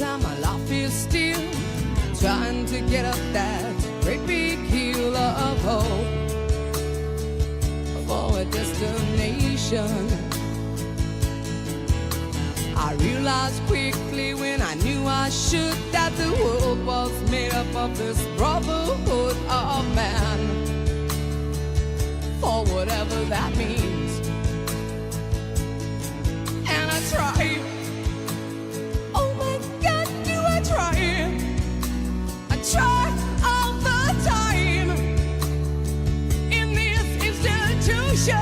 and my life is still trying to get up that great big hill of hope for a destination. I realized quickly when I knew I should that the world was made up of this brotherhood of man, for whatever that means. And I try, oh my God, do I try? I try all the time in this institution.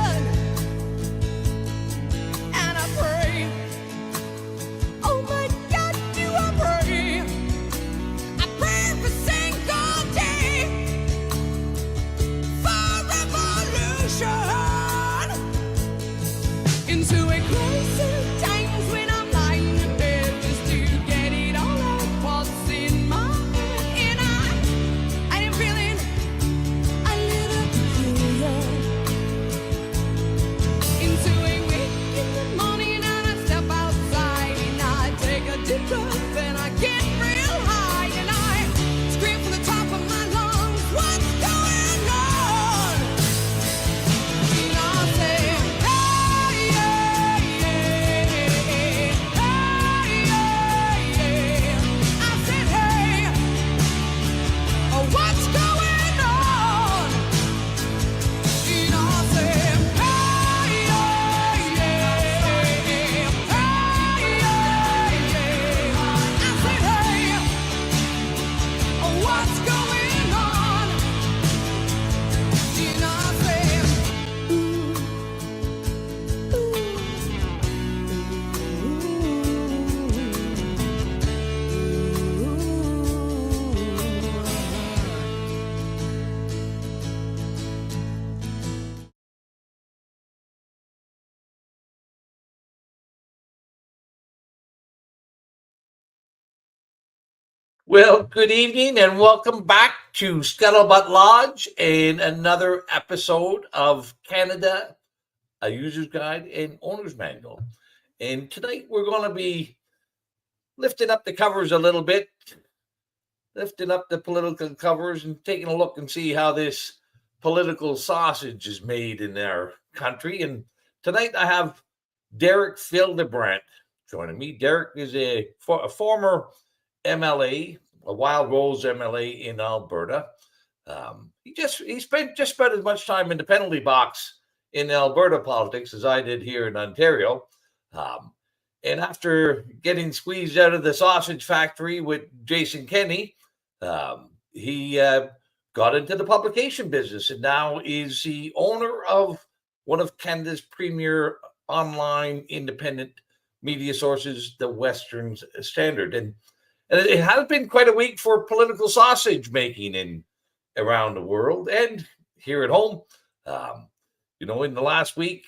And I pray, oh my God, do I pray? I pray every single day for revolution into a closer times when I'm lying in bed just to get it all out what's in my head. And I am feeling a little peculiar into a wake in the morning, and I step outside and I take a deep breath and I get real high and I scream from the top of my lungs, what's going on? And I say, hey, yeah, yeah, hey, yeah, yeah. I said, hey, oh, what's going on? And I said, hey, yeah, yeah, hey, yeah, yeah. I said, hey, oh, what's going on? And I said, Well, good evening and welcome back to Scuttlebutt Lodge and another episode of Canada, a User's Guide and Owner's Manual. And tonight we're going to be lifting up the covers a little bit, lifting up the political covers and taking a look and see how this political sausage is made in our country. And tonight I have Derek Fildebrandt joining me. Derek is a former MLA, a Wild Rose MLA in Alberta. He spent just about as much time in the penalty box in Alberta politics as I did here in Ontario. And after getting squeezed out of the sausage factory with Jason Kenney, he got into the publication business and now is the owner of one of Canada's premier online independent media sources, the Western Standard. And it has been quite a week for political sausage making around the world and here at home. In the last week,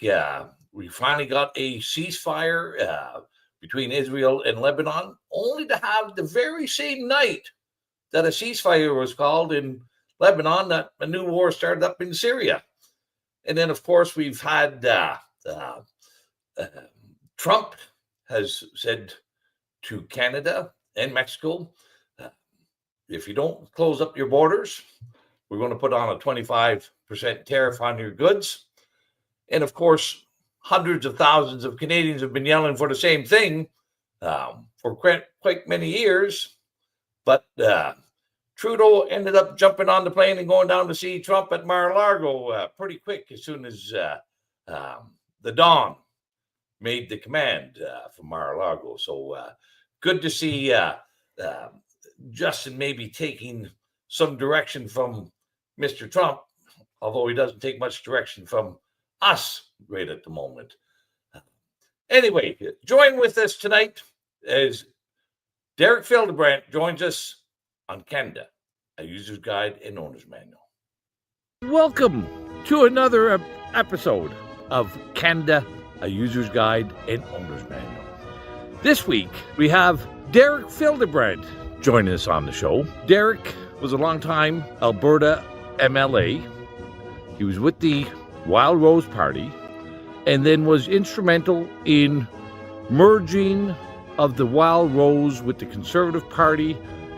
we finally got a ceasefire between Israel and Lebanon, only to have the very same night that a ceasefire was called in Lebanon, that a new war started up in Syria. And then, of course, we've had Trump has said to Canada and Mexico, if you don't close up your borders, we're going to put on a 25% tariff on your goods. And of course, hundreds of thousands of Canadians have been yelling for the same thing for quite many years. But Trudeau ended up jumping on the plane and going down to see Trump at Mar-a-Lago pretty quick as soon as the Dawn made the command from Mar-a-Lago. So good to see Justin maybe taking some direction from Mr. Trump, although he doesn't take much direction from us right at the moment. Anyway, join with us tonight as Derek Fildebrandt joins us on Canada, a User's Guide and Owner's Manual. Welcome to another episode of Canada, a User's Guide and Owner's Manual. This week, we have Derek Fildebrandt joining us on the show. Derek was a long-time Alberta MLA. He was with the Wild Rose Party and then was instrumental in merging of the wild rose with the Conservative Party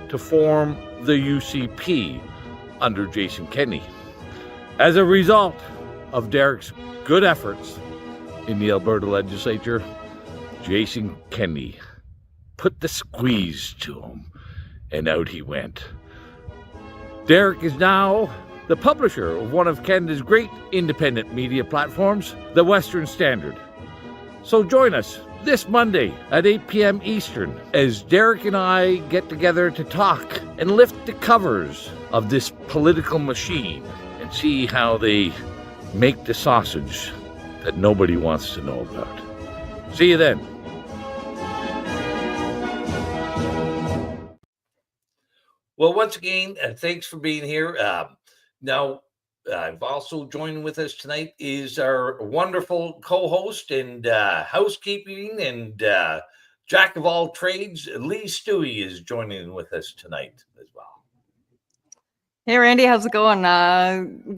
to form the UCP under Jason Kenney. As a result of Derek's good efforts in the Alberta legislature, Jason Kenney put the squeeze to him, and out he went. Derek is now the publisher of one of Canada's great independent media platforms, the Western Standard. So join us this Monday at 8 p.m. Eastern as Derek and I get together to talk and lift the covers of this political machine and see how they make the sausage that nobody wants to know about. See you then. Well, once again, thanks for being here. Now, I've also joined with us tonight is our wonderful co-host and housekeeping and jack of all trades, Lee Stewie is joining with us tonight as well. Hey, Randy, how's it going?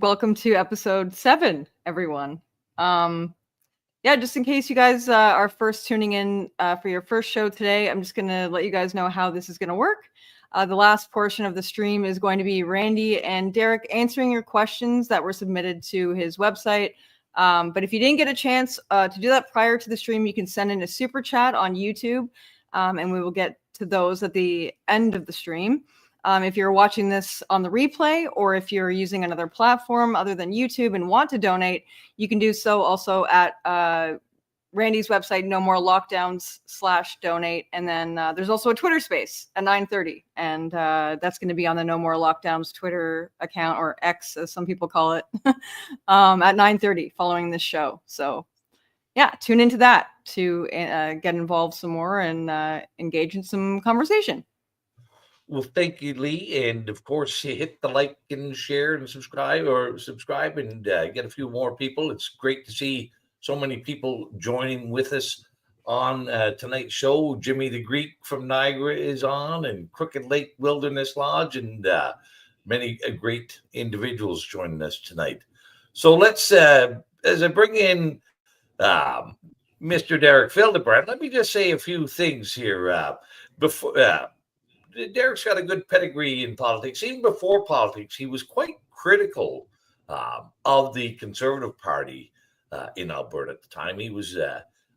Welcome to episode 7, everyone. Yeah, just in case you guys are first tuning in for your first show today, I'm just going to let you guys know how this is going to work. The last portion of the stream is going to be Randy and Derek answering your questions that were submitted to his website. But if you didn't get a chance to do that prior to the stream, you can send in a super chat on YouTube, and we will get to those at the end of the stream. If you're watching this on the replay, or if you're using another platform other than YouTube and want to donate, you can do so also at Randy's website, No More Lockdowns /donate. And then there's also a Twitter space at 9:30. And that's going to be on the No More Lockdowns Twitter account, or X as some people call it, at 9:30 following this show. So yeah, tune into that to get involved some more and engage in some conversation. Well, thank you, Lee. And of course, hit the like and share and subscribe and get a few more people. It's great to see so many people joining with us on tonight's show. Jimmy the Greek from Niagara is on, and Crooked Lake Wilderness Lodge, and many great individuals joining us tonight. So let's, as I bring in Mr. Derek Fildebrandt, let me just say a few things here. Before Derek's got a good pedigree in politics. Even before politics, he was quite critical of the Conservative Party in Alberta at the time. He was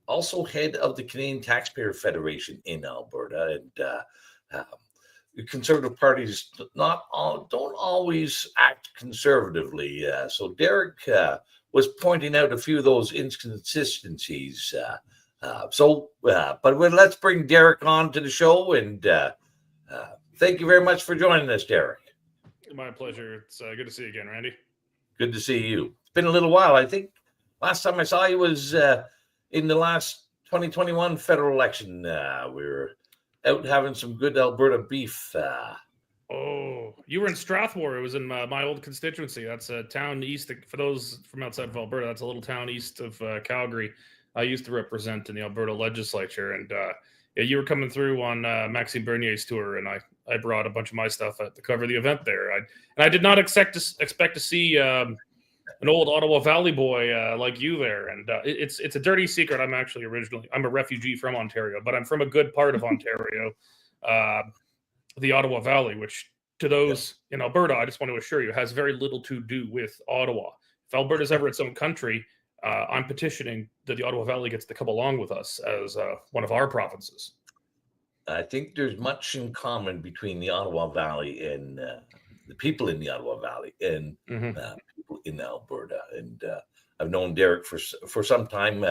also head of the Canadian Taxpayer Federation in Alberta, and the Conservative parties don't always act conservatively. So Derek was pointing out a few of those inconsistencies. But let's bring Derek on to the show, and thank you very much for joining us, Derek. My pleasure. It's good to see you again, Randy. Good to see you. It's been a little while. I think last time I saw you was in the last 2021 federal election. We were out having some good Alberta beef. Oh, you were in Strathmore. It was in my old constituency. That's a town east of, for those from outside of Alberta, that's a little town east of Calgary. I used to represent in the Alberta legislature, and yeah, you were coming through on Maxime Bernier's tour, and I brought a bunch of my stuff to cover the event there. I did not expect to see an old Ottawa Valley boy like you there, and it's a dirty secret. I'm a refugee from Ontario, but I'm from a good part of Ontario, the Ottawa Valley, which to those in Alberta, I just want to assure you, has very little to do with Ottawa. If Alberta's ever its own country, I'm petitioning that the Ottawa Valley gets to come along with us as one of our provinces. I think there's much in common between the Ottawa Valley and the people in the Ottawa Valley and people in Alberta. And I've known Derek for some time,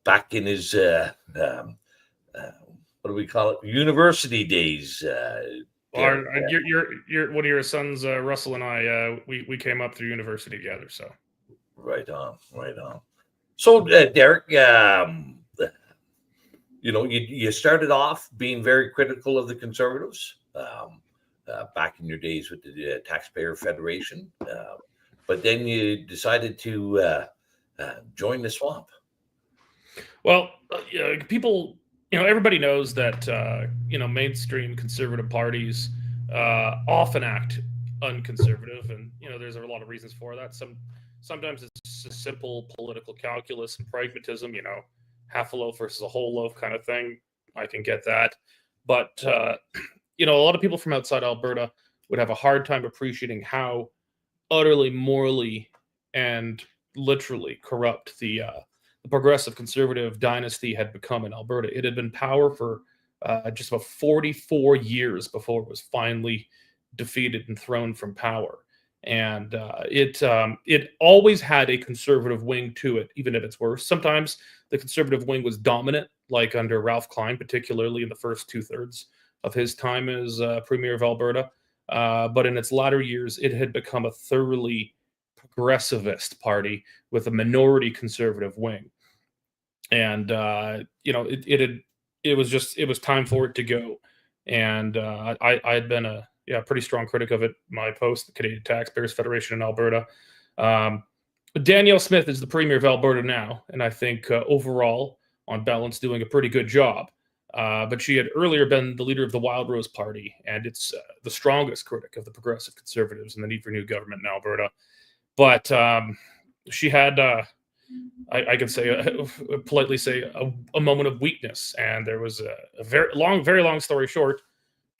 back in his what do we call it? University days. One of your sons, Russell, and I, we came up through university together. So right on. So Derek, you started off being very critical of the Conservatives back in your days with the Taxpayer Federation, but then you decided to join the swamp. Well, people, everybody knows that mainstream conservative parties often act unconservative, and there's a lot of reasons for that. Sometimes it's just simple political calculus and pragmatism. half a loaf versus a whole loaf kind of thing. I can get that. But, a lot of people from outside Alberta would have a hard time appreciating how utterly morally and literally corrupt the progressive conservative dynasty had become in Alberta. It had been in power for just about 44 years before it was finally defeated and thrown from power. And it always had a conservative wing to it, even at its worst. Sometimes the conservative wing was dominant, like under Ralph Klein, particularly in the first 2/3 of his time as Premier of Alberta. But in its latter years, it had become a thoroughly progressivist party with a minority conservative wing. And it was time for it to go. And I had been a pretty strong critic of it. My post, the Canadian Taxpayers Federation in Alberta. Danielle Smith is the Premier of Alberta now, and I think overall, on balance, doing a pretty good job. But she had earlier been the leader of the Wild Rose Party, and it's the strongest critic of the progressive conservatives and the need for new government in Alberta. But she had, I can say, politely say, a moment of weakness. And there was a very long story short,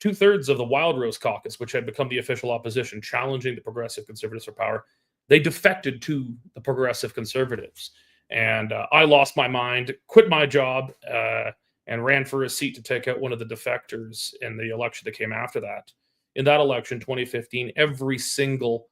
2/3 of the Wild Rose caucus, which had become the official opposition, challenging the progressive conservatives for power, they defected to the progressive conservatives. And I lost my mind, quit my job, and ran for a seat to take out one of the defectors in the election that came after that. In that election, 2015, every single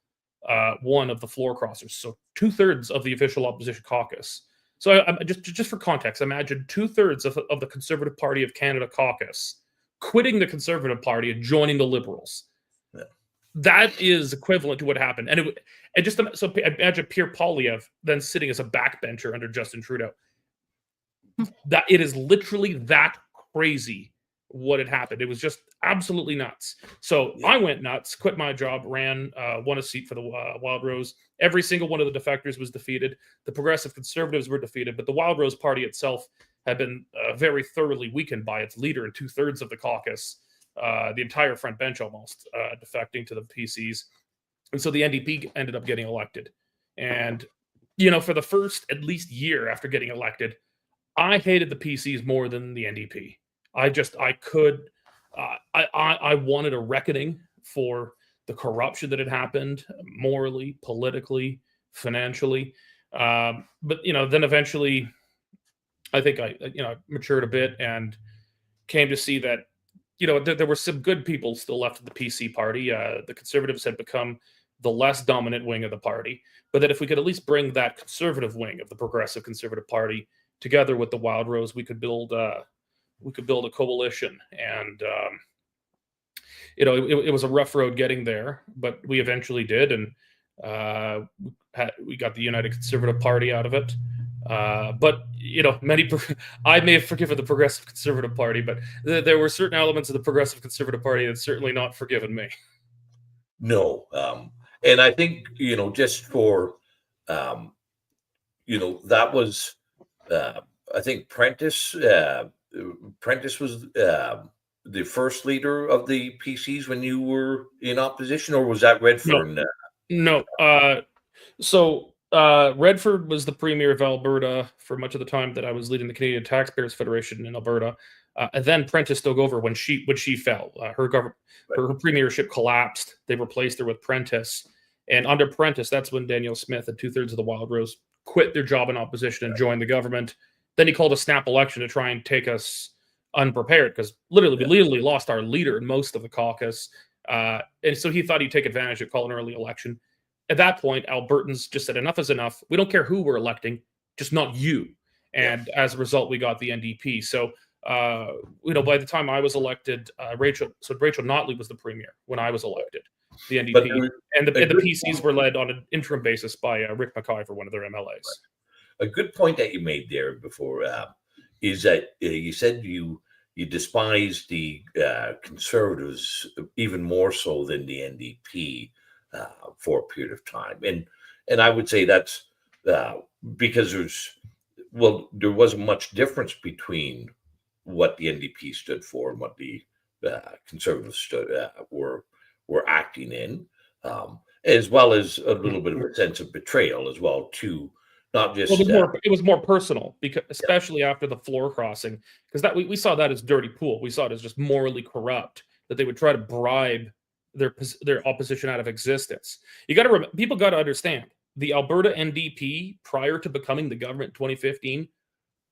one of the floor crossers, so 2/3 of the official opposition caucus. So just for context, imagine 2/3 of the Conservative Party of Canada caucus quitting the Conservative Party and joining the Liberals. Yeah. That is equivalent to what happened. And so imagine Pierre Poilievre then sitting as a backbencher under Justin Trudeau. That it is literally that crazy what had happened. It was just absolutely nuts. So I went nuts, quit my job, ran, won a seat for the Wild Rose. Every single one of the defectors was defeated. The progressive conservatives were defeated, but the Wild Rose Party itself had been very thoroughly weakened by its leader and 2/3 of the caucus, the entire front bench almost defecting to the PCs. And so the NDP ended up getting elected. And, for the first at least year after getting elected, I hated the PCs more than the NDP. I wanted a reckoning for the corruption that had happened morally, politically, financially. But then eventually, I think I matured a bit and came to see that there were some good people still left of the PC party. The Conservatives had become the less dominant wing of the party, but that if we could at least bring that conservative wing of the Progressive Conservative Party together with the Wild Rose, we could build a coalition. And it was a rough road getting there, but we eventually did, and we got the United Conservative Party out of it. But I may have forgiven the Progressive Conservative Party, but there were certain elements of the Progressive Conservative Party that's certainly not forgiven me. No, and I think just for that was I think Prentice was the first leader of the PCs when you were in opposition, or was that Redfern? No. So Redford was the Premier of Alberta for much of the time that I was leading the Canadian Taxpayers Federation in Alberta. And then Prentice took over when she fell. Her premiership collapsed. They replaced her with Prentice. And under Prentice, that's when Danielle Smith and 2/3 of the Wild Rose quit their job in opposition and joined the government. Then he called a snap election to try and take us unprepared, because we literally lost our leader in most of the caucus. And so he thought he'd take advantage of calling an early election. At that point, Albertans just said, enough is enough. We don't care who we're electing, just not you. And as a result, we got the NDP. So, by the time I was elected, Rachel Notley was the Premier when I was elected, the NDP. And the PCs were led on an interim basis by Rick McKay for one of their MLAs. A good point that you made there before is that you said you despise the Conservatives even more so than the NDP for a period of time, and I would say that's because there wasn't much difference between what the NDP stood for and what the Conservatives were acting in, as well as a little bit of a sense of betrayal as well to Not Well, just it was more personal, because especially after the floor crossing, because that we saw that as dirty pool. We saw it as just morally corrupt, that they would try to bribe their opposition out of existence. You got to people got to understand, the Alberta NDP prior to becoming the government in 2015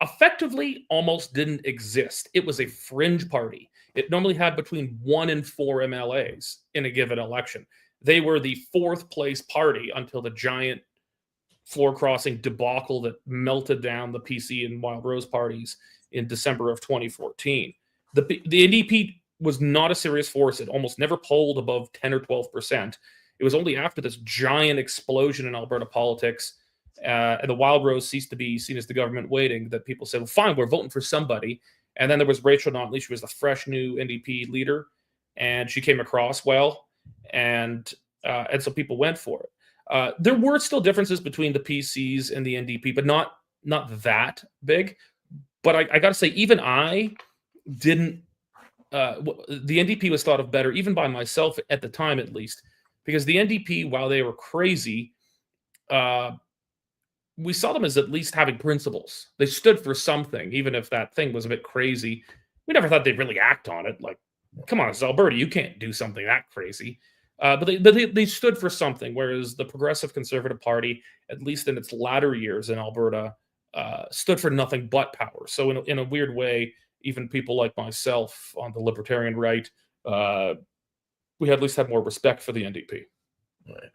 effectively almost didn't exist. It was a fringe party. It normally had between 1 and 4 MLAs in a given election. They were the fourth place party until the giant floor crossing debacle that melted down the PC and Wild Rose parties in December of 2014. The NDP was not a serious force. It almost never polled above 10 or 12%. It was only after this giant explosion in Alberta politics and the Wild Rose ceased to be seen as the government waiting that people said, well, fine, we're voting for somebody. And then there was Rachel Notley. She was the fresh new NDP leader, and she came across well, and so people went for it. There were still differences between the PCs and the NDP, but not that big. But I got to say, even I didn't. The NDP was thought of better, even by myself at the time, at least, because the NDP, while they were crazy, we saw them as at least having principles. They stood for something, even if that thing was a bit crazy. We never thought they'd really act on it. Like, come on, it's Alberta. You can't do something that crazy. But they stood for something, whereas the Progressive Conservative Party, at least in its latter years in Alberta, stood for nothing but power. So in a weird way, even people like myself on the libertarian right, we at least had more respect for the NDP. Right.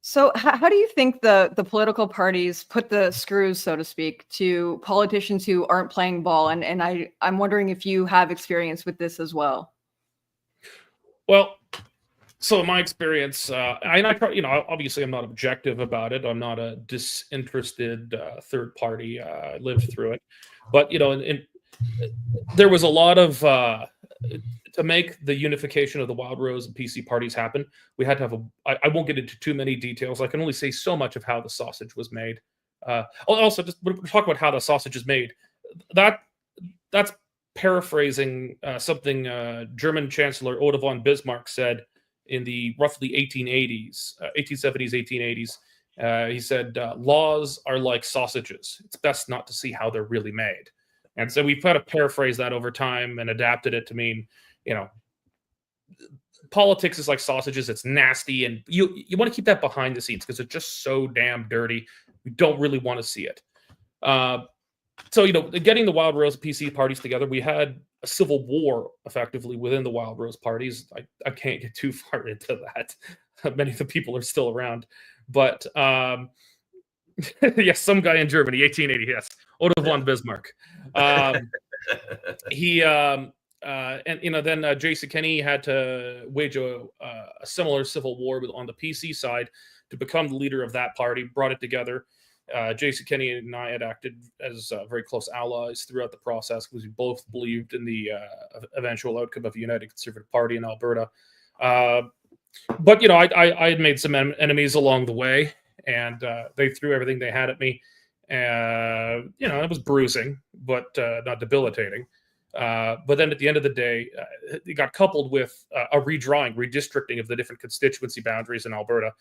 So how do you think the political parties put the screws, so to speak, to politicians who aren't playing ball? And I'm wondering if you have experience with this as well. Well, so in my experience, and I probably, obviously I'm not objective about it. I'm not a disinterested third party. I lived through it. But, there was a lot of, to make the unification of the Wild Rose and PC parties happen, we had to have I won't get into too many details. I can only say so much of how the sausage was made. Also, just talk about how the sausage is made. That's paraphrasing something German Chancellor Otto von Bismarck said in the roughly 1870s, 1880s. He said, laws are like sausages. It's best not to see how they're really made. And so we've had to paraphrase that over time and adapted it to mean, politics is like sausages. It's nasty. And you want to keep that behind the scenes because it's just so damn dirty. We don't really want to see it. So, getting the Wild Rose PC parties together, we had a civil war effectively within the Wild Rose parties. I can't get too far into that. Many of the people are still around. But yes, some guy in Germany, 1880, yes. Otto von Bismarck. Then Jason Kenney had to wage a similar civil war on the PC side to become the leader of that party, brought it together. Jason Kenney and I had acted as very close allies throughout the process because we both believed in the eventual outcome of a united Conservative Party in Alberta. But I had made some enemies along the way, and they threw everything they had at me. It was bruising, but not debilitating. But then at the end of the day, it got coupled with a redistricting of the different constituency boundaries in Alberta.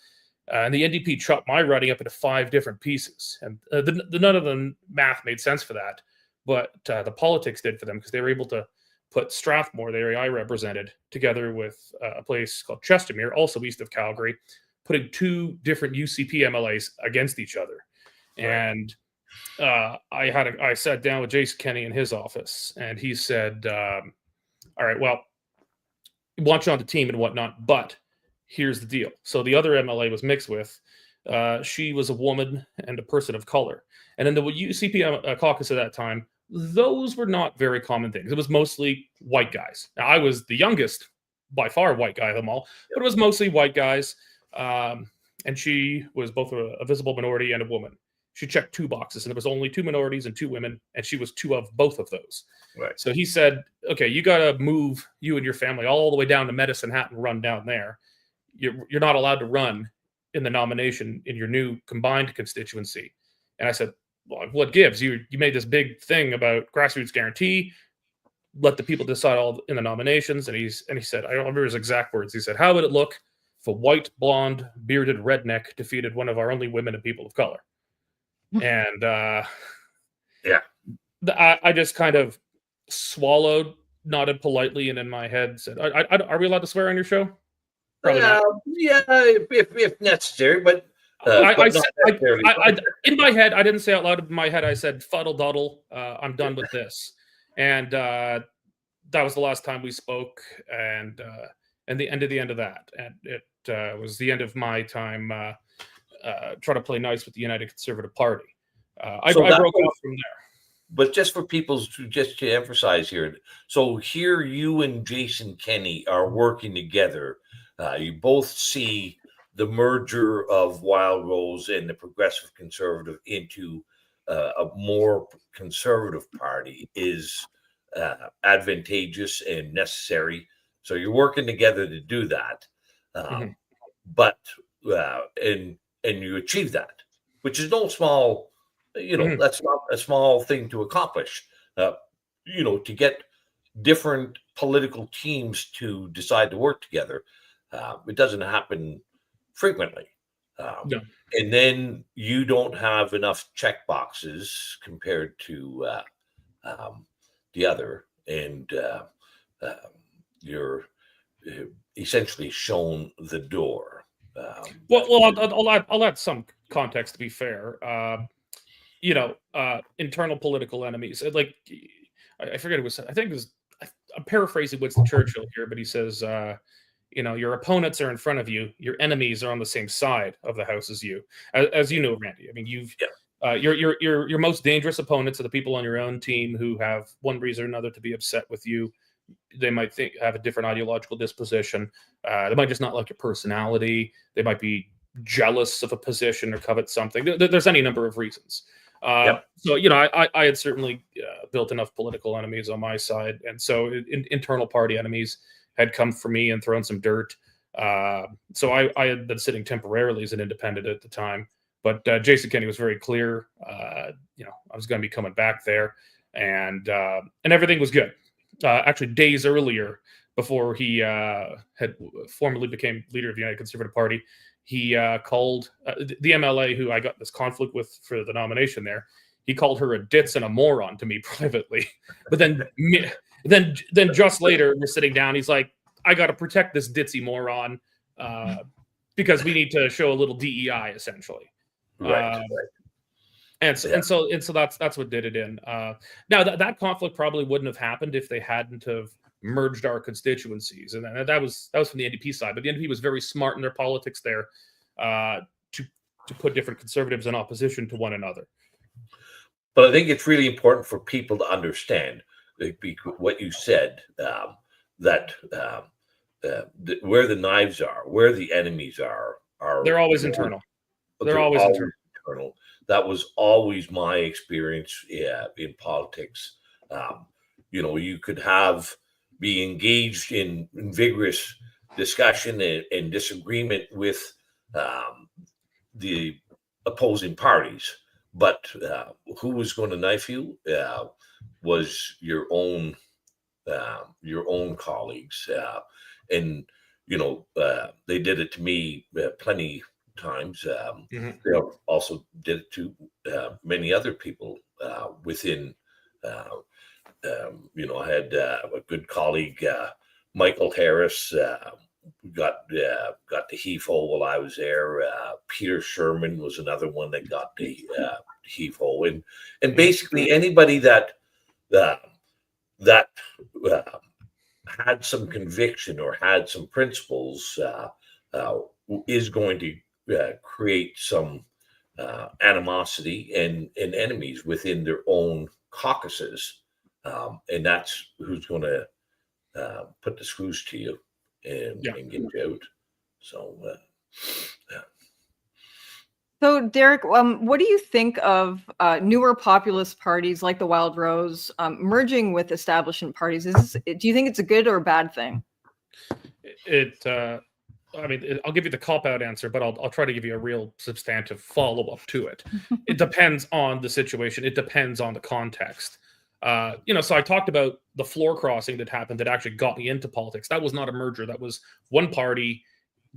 And the NDP chopped my riding up into 5 different pieces. And none of the math made sense for that. But the politics did for them because they were able to put Strathmore, the area I represented, together with a place called Chestermere, also east of Calgary, putting 2 different UCP MLAs against each other. And I sat down with Jason Kenney in his office, and he said, all right, well, we want you on the team and whatnot, but here's the deal. So the other MLA was mixed with, she was a woman and a person of color. And in the UCP caucus at that time, those were not very common things. It was mostly white guys. Now, I was the youngest, by far, white guy of them all, but it was mostly white guys. And she was both a visible minority and a woman. She checked 2 boxes, and there was only 2 minorities and 2 women, and she was 2 of both of those. Right. So he said, okay, you got to move you and your family all the way down to Medicine Hat and run down there. You're not allowed to run in the nomination in your new combined constituency. And I said, well, what gives? You made this big thing about grassroots guarantee. Let the people decide all in the nominations. And he said, I don't remember his exact words. He said, how would it look if a white, blonde, bearded redneck defeated one of our only women and people of color? And Yeah. I just kind of swallowed, nodded politely, and in my head said, "Are we allowed to swear on your show?" Probably not. Yeah, if necessary, but I not said, necessarily. in my head, I didn't say out loud. In my head, I said, "Fuddle duddle, I'm done with this," and that was the last time we spoke, and the end of that, and it was the end of my time trying to play nice with the United Conservative Party. I So that broke was- off from there. But just for people just to emphasize here, so here you and Jason Kenney are working together. You both see the merger of Wild Rose and the Progressive Conservative into a more conservative party is advantageous and necessary. So you're working together to do that, Mhm. but and you achieve that, which is no small. Mhm. That's not a small thing to accomplish. To get different political teams to decide to work together, it doesn't happen frequently. No. And then you don't have enough check boxes compared to the other, and you're essentially shown the door. Well, I'll add some context to be fair. Internal political enemies. Like, I forget it was. I think it was. I'm paraphrasing Winston Churchill here, but he says, your opponents are in front of you. Your enemies are on the same side of the house as you. As you know, Randy. I mean, your most dangerous opponents are the people on your own team who have one reason or another to be upset with you. They might have a different ideological disposition. They might just not like your personality. They might be jealous of a position or covet something. There's any number of reasons. So, I had certainly built enough political enemies on my side. And so internal party enemies had come for me and thrown some dirt. So I had been sitting temporarily as an independent at the time. But Jason Kenney was very clear. I was going to be coming back there. And everything was good. Actually, days earlier, before he had formally became leader of the United Conservative Party, he called the MLA who I got this conflict with for the nomination there. He called her a ditz and a moron to me privately. But then just later, we're sitting down. He's like, "I got to protect this ditzy moron because we need to show a little DEI, essentially." Right. And so that's what did it in. Now that conflict probably wouldn't have happened if they hadn't have merged our constituencies, and that was from the NDP side. But the NDP was very smart in their politics there to put different conservatives in opposition to one another. But I think it's really important for people to understand what you said, that where the knives are, where the enemies are They're always internal. They're always internal. That was always my experience in politics. You could be engaged in vigorous discussion and disagreement with the opposing parties, but who was going to knife you was your own colleagues, and they did it to me plenty times. They also did it to many other people within. I had a good colleague, Michael Harris, got the HEFO while I was there. Peter Sherman was another one that got the HEFO, and basically anybody that had some conviction or had some principles is going to create some animosity and enemies within their own caucuses, and that's who's going to put the screws to you and get you out. So, So, Derek, what do you think of newer populist parties like the Wild Rose merging with establishment parties? Do you think it's a good or a bad thing? I'll give you the cop-out answer, but I'll try to give you a real substantive follow-up to it. It depends on the situation. It depends on the context. So I talked about the floor crossing that happened that actually got me into politics. That was not a merger. That was one party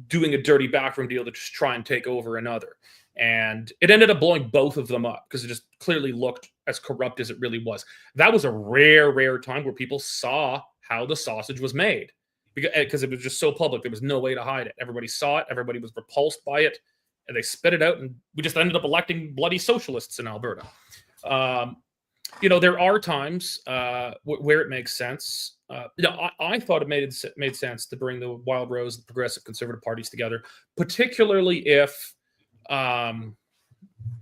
doing a dirty backroom deal to just try and take over another. And it ended up blowing both of them up because it just clearly looked as corrupt as it really was. That was a rare time where people saw how the sausage was made because it was just so public. There was no way to hide it. Everybody saw it. Everybody was repulsed by it. And they spit it out. And we just ended up electing bloody socialists in Alberta. There are times where it makes sense. I thought it made sense to bring the Wild Rose, the Progressive Conservative parties together, particularly if, one,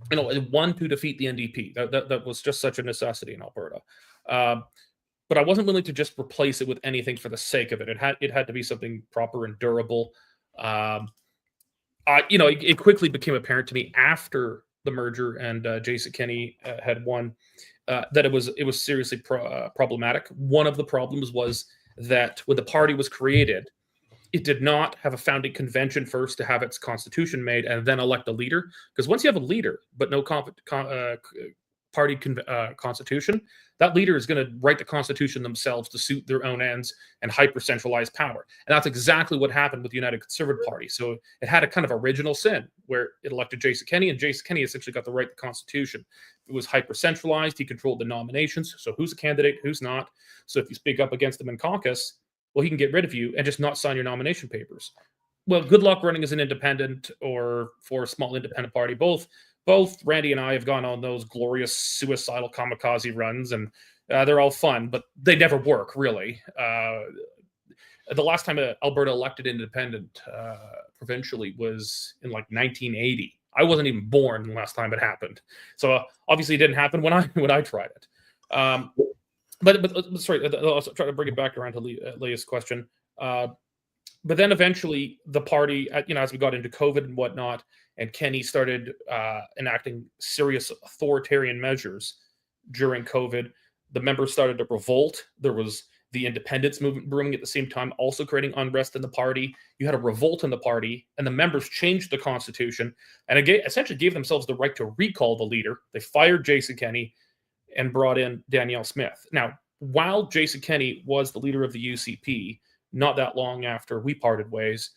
to defeat the NDP. That was just such a necessity in Alberta. But I wasn't willing to just replace it with anything for the sake of it. It had to be something proper and durable. It quickly became apparent to me after the merger and Jason Kenney had won that it was seriously problematic. One of the problems was that when the party was created, it did not have a founding convention first to have its constitution made and then elect a leader. Because once you have a leader but no party constitution, that leader is going to write the constitution themselves to suit their own ends and hyper-centralize power. And that's exactly what happened with the United Conservative Party. So it had a kind of original sin where it elected Jason Kenney, and Jason Kenney essentially got to write the constitution. It was hyper-centralized. He controlled the nominations. So who's a candidate, who's not. So if you speak up against him in caucus, well, he can get rid of you and just not sign your nomination papers. Well, good luck running as an independent or for a small independent party. Both Randy and I have gone on those glorious suicidal kamikaze runs, and they're all fun, but they never work, really. The last time Alberta elected independent provincially was in like 1980. I wasn't even born the last time it happened. So obviously it didn't happen when I tried it. But sorry, I'll try to bring it back around to Leah's question. But then eventually the party, as we got into COVID and whatnot, and Kenney started enacting serious authoritarian measures during COVID, the members started to revolt. There was the independence movement brewing at the same time, also creating unrest in the party. You had a revolt in the party, and the members changed the constitution and essentially gave themselves the right to recall the leader. They fired Jason Kenney and brought in Danielle Smith. Now, while Jason Kenney was the leader of the UCP, not that long after we parted ways,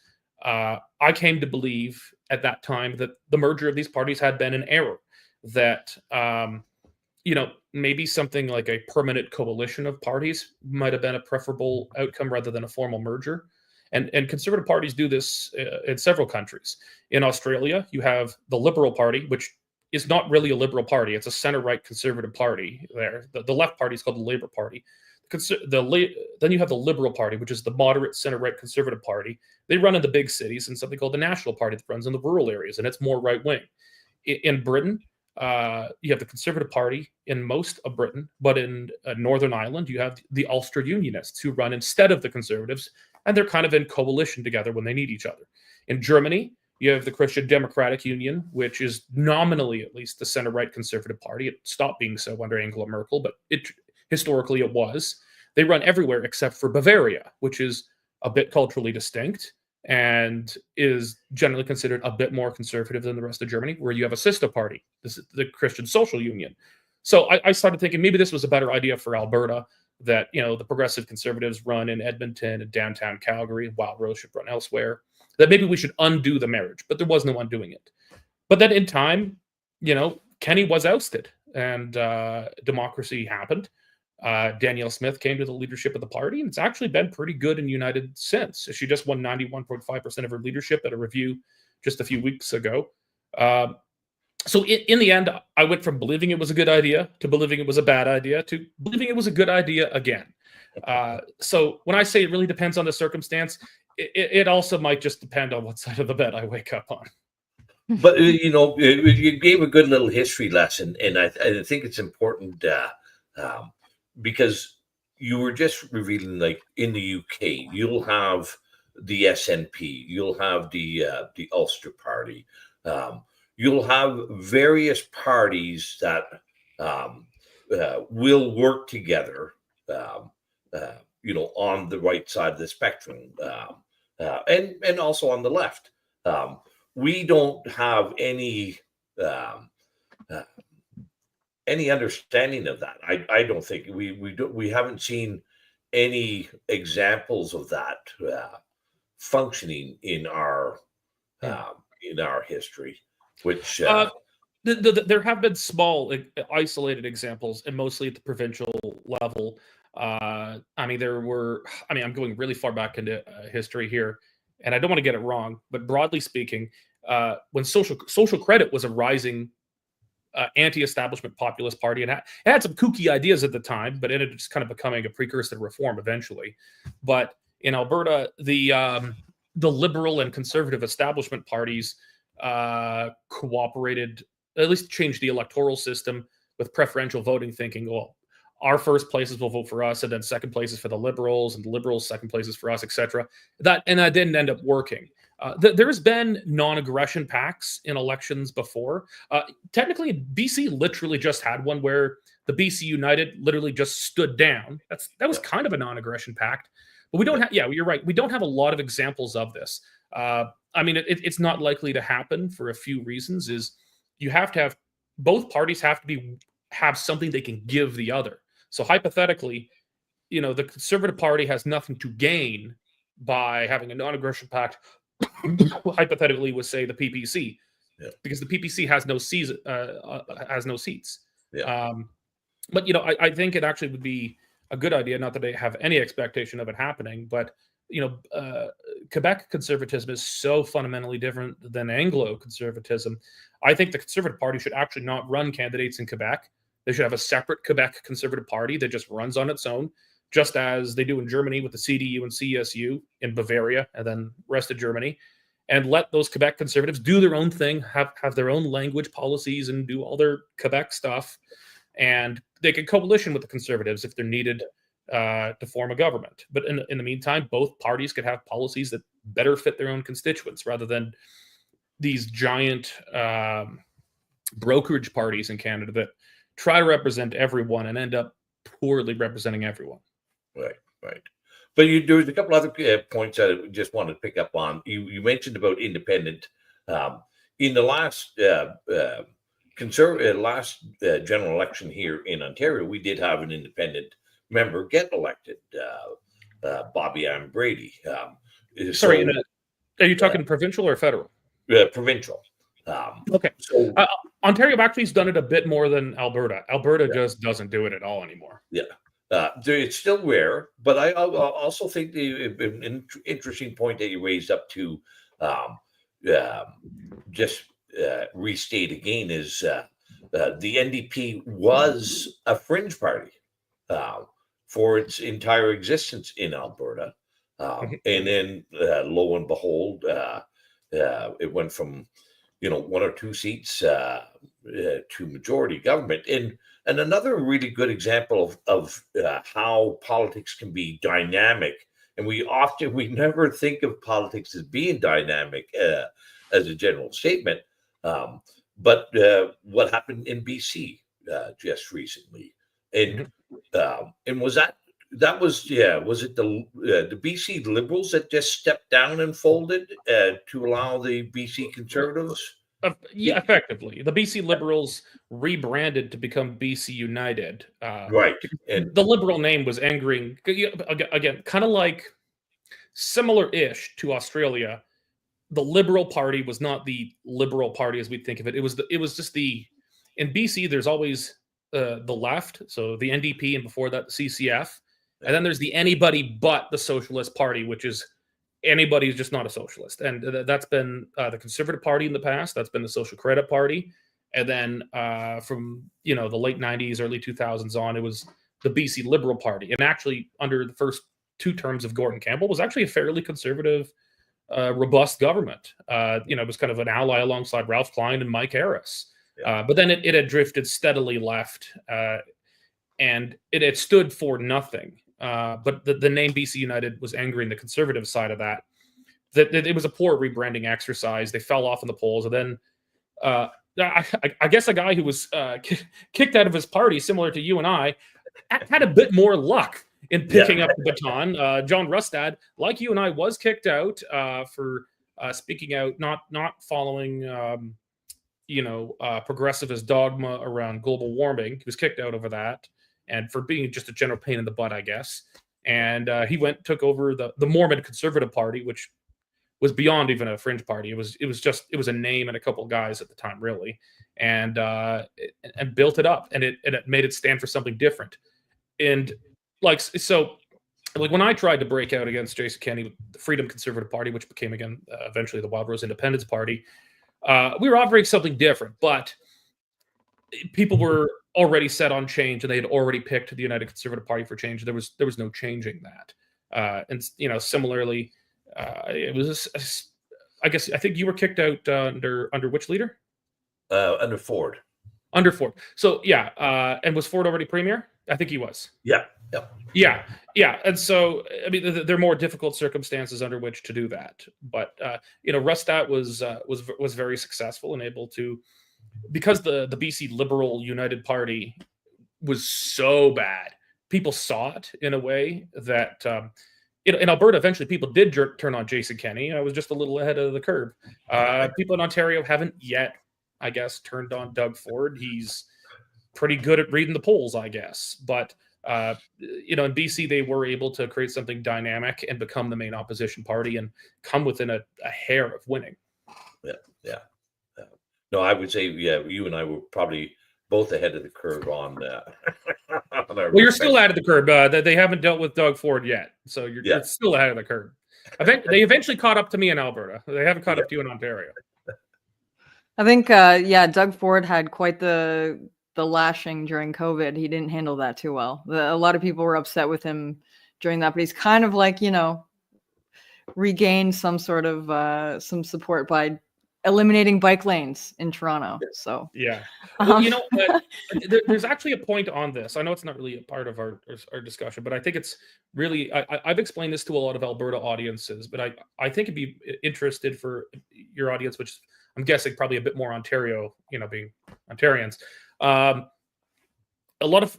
I came to believe at that time that the merger of these parties had been an error, that, maybe something like a permanent coalition of parties might have been a preferable outcome rather than a formal merger. And conservative parties do this in several countries. In Australia, you have the Liberal Party, which is not really a liberal party. It's a center-right conservative party there. The left party is called the Labour Party. Then you have the Liberal Party, which is the moderate center-right conservative party. They run in the big cities, and something called the National Party that runs in the rural areas, and it's more right-wing. In Britain, you have the Conservative Party in most of Britain, but in Northern Ireland, you have the Ulster Unionists who run instead of the Conservatives, and they're kind of in coalition together when they need each other. In Germany, you have the Christian Democratic Union, which is nominally at least the center-right conservative party. It stopped being so under Angela Merkel, but historically it was. They run everywhere except for Bavaria, which is a bit culturally distinct and is generally considered a bit more conservative than the rest of Germany, where you have a sister party, the Christian Social Union. So I started thinking maybe this was a better idea for Alberta, that, the progressive conservatives run in Edmonton and downtown Calgary, Wild Rose should run elsewhere, that maybe we should undo the marriage, but there was no undoing it. But then in time, Kenney was ousted and democracy happened. Danielle Smith came to the leadership of the party, and it's actually been pretty good and united since. She just won 91.5% of her leadership at a review just a few weeks ago. So in the end, I went from believing it was a good idea to believing it was a bad idea to believing it was a good idea again. So when I say it really depends on the circumstance, it also might just depend on what side of the bed I wake up on. But, you gave a good little history lesson, and I think it's important because you were just revealing, like, in the UK, you'll have the SNP, you'll have the Ulster Party, you'll have various parties that will work together, on the right side of the spectrum, and also on the left. We don't have any understanding of that. I don't think we haven't seen any examples of that functioning in our history, which there have been small, isolated examples, and mostly at the provincial level. I mean, I'm going really far back into history here, and I don't want to get it wrong, but broadly speaking, when social credit was a rising anti-establishment populist party, and it had some kooky ideas at the time, but it ended just kind of becoming a precursor to reform eventually. But in Alberta, the liberal and conservative establishment parties cooperated, at least changed the electoral system with preferential voting, thinking, well, our first places will vote for us, and then second places for the Liberals, and the Liberals second places for us, etc. That didn't end up working. There's been non-aggression pacts in elections before. Technically, BC literally just had one where the BC United literally just stood down. That was kind of a non-aggression pact. But we don't have, you're right. We don't have a lot of examples of this. I mean, it's not likely to happen for a few reasons. Is you have to have, both parties have to have something they can give the other. So hypothetically, the Conservative Party has nothing to gain by having a non-aggression pact. Hypothetically, with say the PPC, because the PPC has no seats. But I think it actually would be a good idea. Not that I have any expectation of it happening, but Quebec conservatism is so fundamentally different than Anglo conservatism. I think the Conservative Party should actually not run candidates in Quebec. They should have a separate Quebec Conservative Party that just runs on its own, just as they do in Germany with the CDU and CSU, in Bavaria, and then rest of Germany, and let those Quebec Conservatives do their own thing, have their own language policies, and do all their Quebec stuff. And they could coalition with the Conservatives if they're needed to form a government. But in the meantime, both parties could have policies that better fit their own constituents, rather than these giant brokerage parties in Canada that try to represent everyone and end up poorly representing everyone. Right. But there was a couple other points that I just wanted to pick up on. You mentioned about independent. In the last general election here in Ontario, we did have an independent member get elected, Bobby Ann Brady. Sorry, are you talking provincial or federal? Provincial. Okay. So Ontario actually has done it a bit more than Alberta. Alberta just doesn't do it at all anymore. Yeah. It's still rare, but I also think an interesting point that you raised up to just restate again is the NDP was a fringe party for its entire existence in Alberta. And then lo and behold, it went from one or two seats to majority government. And another really good example of how politics can be dynamic, and we never think of politics as being dynamic as a general statement, but what happened in BC just recently, and was was it the BC Liberals that just stepped down and folded to allow the BC Conservatives? Effectively. The BC Liberals rebranded to become BC United. Right. And the Liberal name was angering, again, kind of like similar-ish to Australia. The Liberal Party was not the Liberal Party as we think of it. It was just in BC, there's always the left, so the NDP, and before that, the CCF. And then there's the anybody but the Socialist Party, which is anybody who's just not a socialist. And that's been the Conservative Party in the past. That's been the Social Credit Party. And then from the late 90s, early 2000s on, it was the BC Liberal Party. And actually, under the first two terms of Gordon Campbell, was actually a fairly conservative, robust government. It was kind of an ally alongside Ralph Klein and Mike Harris. But then it had drifted steadily left, and it had stood for nothing. But the name BC United was angering the conservative side of that. That it was a poor rebranding exercise. They fell off in the polls, and then I guess a guy who was kicked out of his party, similar to you and I, had a bit more luck in picking up the baton. John Rustad, like you and I, was kicked out for speaking out, not following progressivist dogma around global warming. He was kicked out over that, and for being just a general pain in the butt, I guess. And he took over the Mormon Conservative Party, which was beyond even a fringe party. It was a name and a couple of guys at the time, really, and built it up, and it made it stand for something different. And like when I tried to break out against Jason Kenney, the Freedom Conservative Party, which became again eventually the Wild Rose Independence Party, we were offering something different, but people were already set on change, and they had already picked the United Conservative Party for change. There was no changing that. And similarly, it was I think you were kicked out under which leader? Under Ford. Under Ford. So yeah, and was Ford already premier? I think he was. Yeah. Yeah. And so, I mean, there are more difficult circumstances under which to do that. But Rustat was very successful and able to, because the BC Liberal United Party was so bad, people saw it in a way that in Alberta, eventually people did turn on Jason Kenney. I was just a little ahead of the curve. People in Ontario haven't yet, I guess, turned on Doug Ford. He's pretty good at reading the polls, I guess. But in BC, they were able to create something dynamic and become the main opposition party and come within a hair of winning. Yeah. No, I would say, you and I were probably both ahead of the curve on that. Well, you're still ahead of the curve. They haven't dealt with Doug Ford yet, so you're still ahead of the curve. They eventually caught up to me in Alberta. They haven't caught up to you in Ontario. I think, Doug Ford had quite the lashing during COVID. He didn't handle that too well. A lot of people were upset with him during that, but he's kind of like, regained some sort of some support by eliminating bike lanes in Toronto. So yeah, there's actually a point on this. I know it's not really a part of our discussion, but I think it's really, I've explained this to a lot of Alberta audiences, but I think it'd be interested for your audience, which I'm guessing probably a bit more Ontario, being Ontarians. A lot of,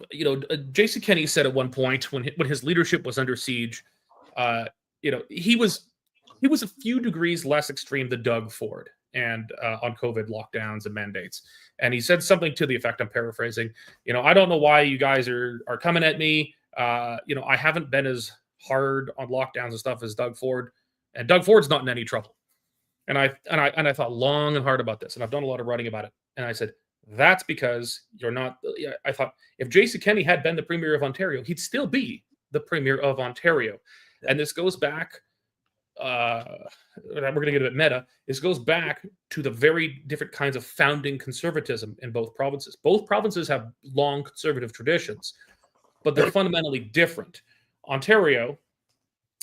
Jason Kenney said at one point when his leadership was under siege, he was a few degrees less extreme than Doug Ford and on COVID lockdowns and mandates. And he said something to the effect, I'm paraphrasing, I don't know why you guys are coming at me. I haven't been as hard on lockdowns and stuff as Doug Ford, and Doug Ford's not in any trouble. And I thought long and hard about this, and I've done a lot of writing about it. And I said, that's because you're not. I thought if Jason Kenney had been the Premier of Ontario, he'd still be the Premier of Ontario. Yeah. And this goes back, we're going to get a bit meta. This goes back to the very different kinds of founding conservatism in both provinces. Both provinces have long conservative traditions, but they're fundamentally different. Ontario,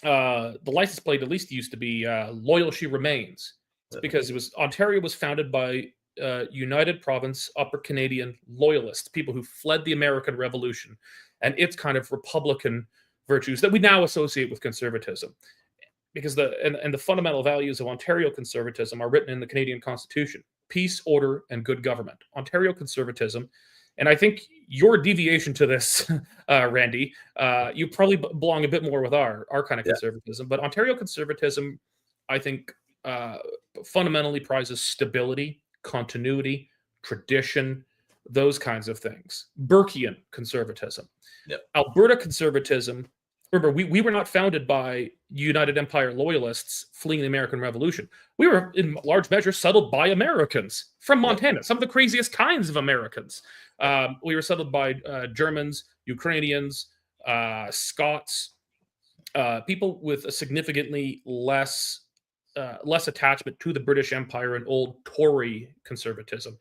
the license plate at least used to be "Loyal She Remains," because Ontario was founded by United Province Upper Canadian loyalists, people who fled the American Revolution and its kind of republican virtues that we now associate with conservatism. Because the fundamental values of Ontario conservatism are written in the Canadian Constitution: peace, order, and good government. Ontario conservatism, and I think your deviation to this, Randy, you probably belong a bit more with our kind of conservatism. But Ontario conservatism, I think, fundamentally prizes stability, continuity, tradition, those kinds of things. Burkean conservatism. Yep. Alberta conservatism, remember, we were not founded by United Empire loyalists fleeing the American Revolution. We were, in large measure, settled by Americans from Montana, some of the craziest kinds of Americans. We were settled by Germans, Ukrainians, Scots, people with a significantly less attachment to the British Empire and old Tory conservatism.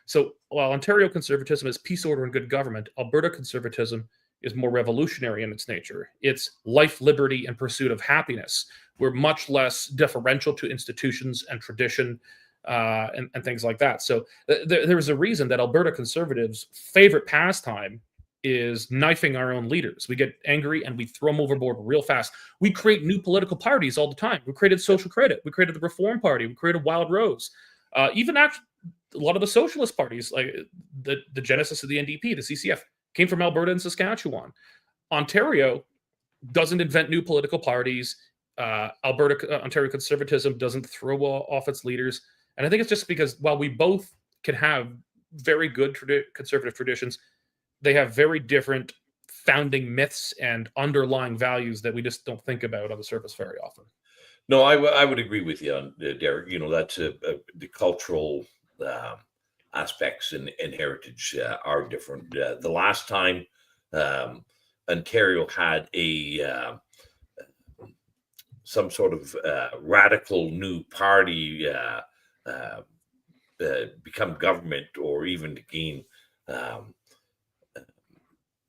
So while Ontario conservatism is peace, order, and good government, Alberta conservatism is more revolutionary in its nature. It's life, liberty, and pursuit of happiness. We're much less deferential to institutions and tradition and things like that. So there's a reason that Alberta conservatives' favorite pastime is knifing our own leaders. We get angry and we throw them overboard real fast. We create new political parties all the time. We created Social Credit. We created the Reform Party. We created Wild Rose. Even actually, a lot of the socialist parties, like the genesis of the NDP, the CCF, came from Alberta and Saskatchewan. Ontario doesn't invent new political parties. Ontario conservatism doesn't throw off its leaders. And I think it's just because while we both can have very good conservative traditions, they have very different founding myths and underlying values that we just don't think about on the surface very often. No, I would agree with you on Derek. That's the cultural aspects and heritage are different. The last time Ontario had some sort of radical new party become government, or even to gain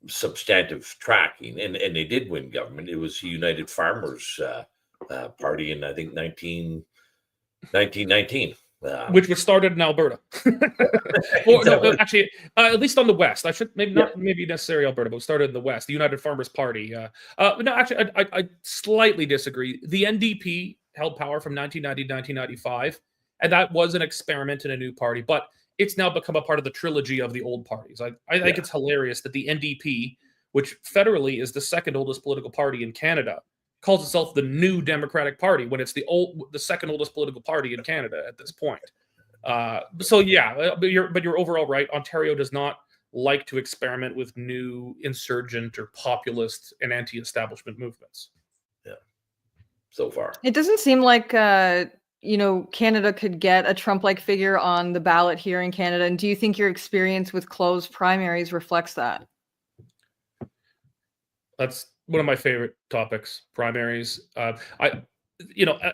substantive tracking, and they did win government. It was the United Farmers Party in, I think, 1919. Which was started in Alberta. Well, no, actually, at least on the West. I should not necessarily Alberta, but started in the West. The United Farmers Party. No, actually, I slightly disagree. The NDP held power from 1990 to 1995, and that was an experiment in a new party. But it's now become a part of the trilogy of the old parties. I think it's hilarious that the NDP, which federally is the second oldest political party in Canada, calls itself the New Democratic Party when it's the second oldest political party in Canada at this point. So yeah, but you're overall right. Ontario does not like to experiment with new insurgent or populist and anti-establishment movements. Yeah, so far it doesn't seem like Canada could get a Trump-like figure on the ballot here in Canada. And do you think your experience with closed primaries reflects that? That's one of my favorite topics, primaries.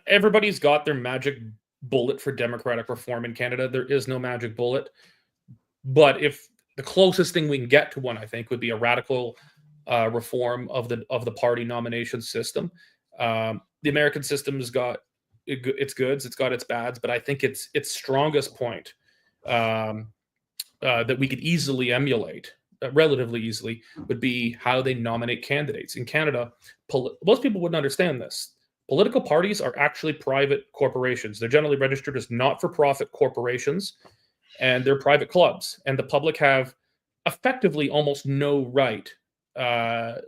Everybody's got their magic bullet for democratic reform in Canada. There is no magic bullet. But if the closest thing we can get to one, I think, would be a radical reform of the party nomination system. The American system has got its goods, it's got its bads, but I think its strongest point that we could easily emulate, relatively easily, would be how they nominate candidates. In Canada, most people wouldn't understand this. Political parties are actually private corporations. They're generally registered as not-for-profit corporations, and they're private clubs. And the public have effectively almost no right to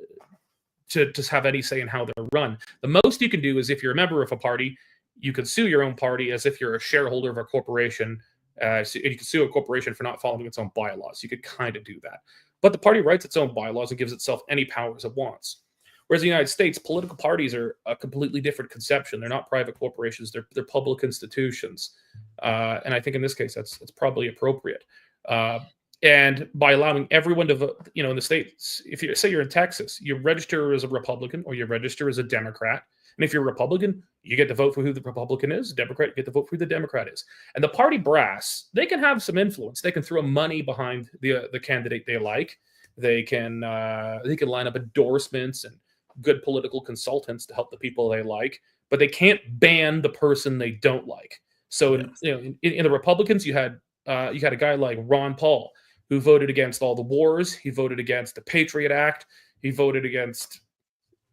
have any say in how they're run. The most you can do is, if you're a member of a party, you could sue your own party as if you're a shareholder of a corporation. So you can sue a corporation for not following its own bylaws. You could kind of do that. But the party writes its own bylaws and gives itself any powers it wants. Whereas in the United States, political parties are a completely different conception. They're not private corporations. They're public institutions. And I think in this case, that's probably appropriate. And by allowing everyone to vote, in the States, if you say you're in Texas, you register as a Republican or you register as a Democrat. And if you're a Republican, you get to vote for who the Republican is. Democrat, you get to vote for who the Democrat is. And the party brass, they can have some influence. They can throw money behind the candidate they like. They can line up endorsements and good political consultants to help the people they like, but they can't ban the person they don't like. So in the Republicans, you had a guy like Ron Paul, who voted against all the wars. He voted against the Patriot Act. He voted against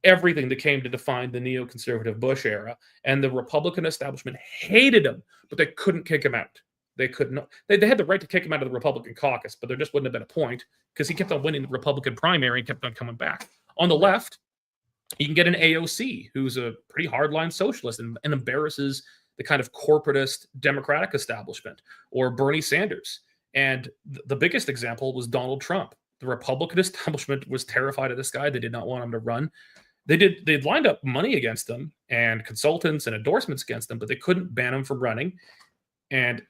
everything that came to define the neoconservative Bush era. And the Republican establishment hated him, but they couldn't kick him out. They couldn't. They had the right to kick him out of the Republican caucus, but there just wouldn't have been a point because he kept on winning the Republican primary and kept on coming back. On the left, you can get an AOC, who's a pretty hardline socialist and embarrasses the kind of corporatist Democratic establishment, or Bernie Sanders. And the biggest example was Donald Trump. The Republican establishment was terrified of this guy. They did not want him to run. They'd lined up money against him and consultants and endorsements against him, but they couldn't ban him from running. And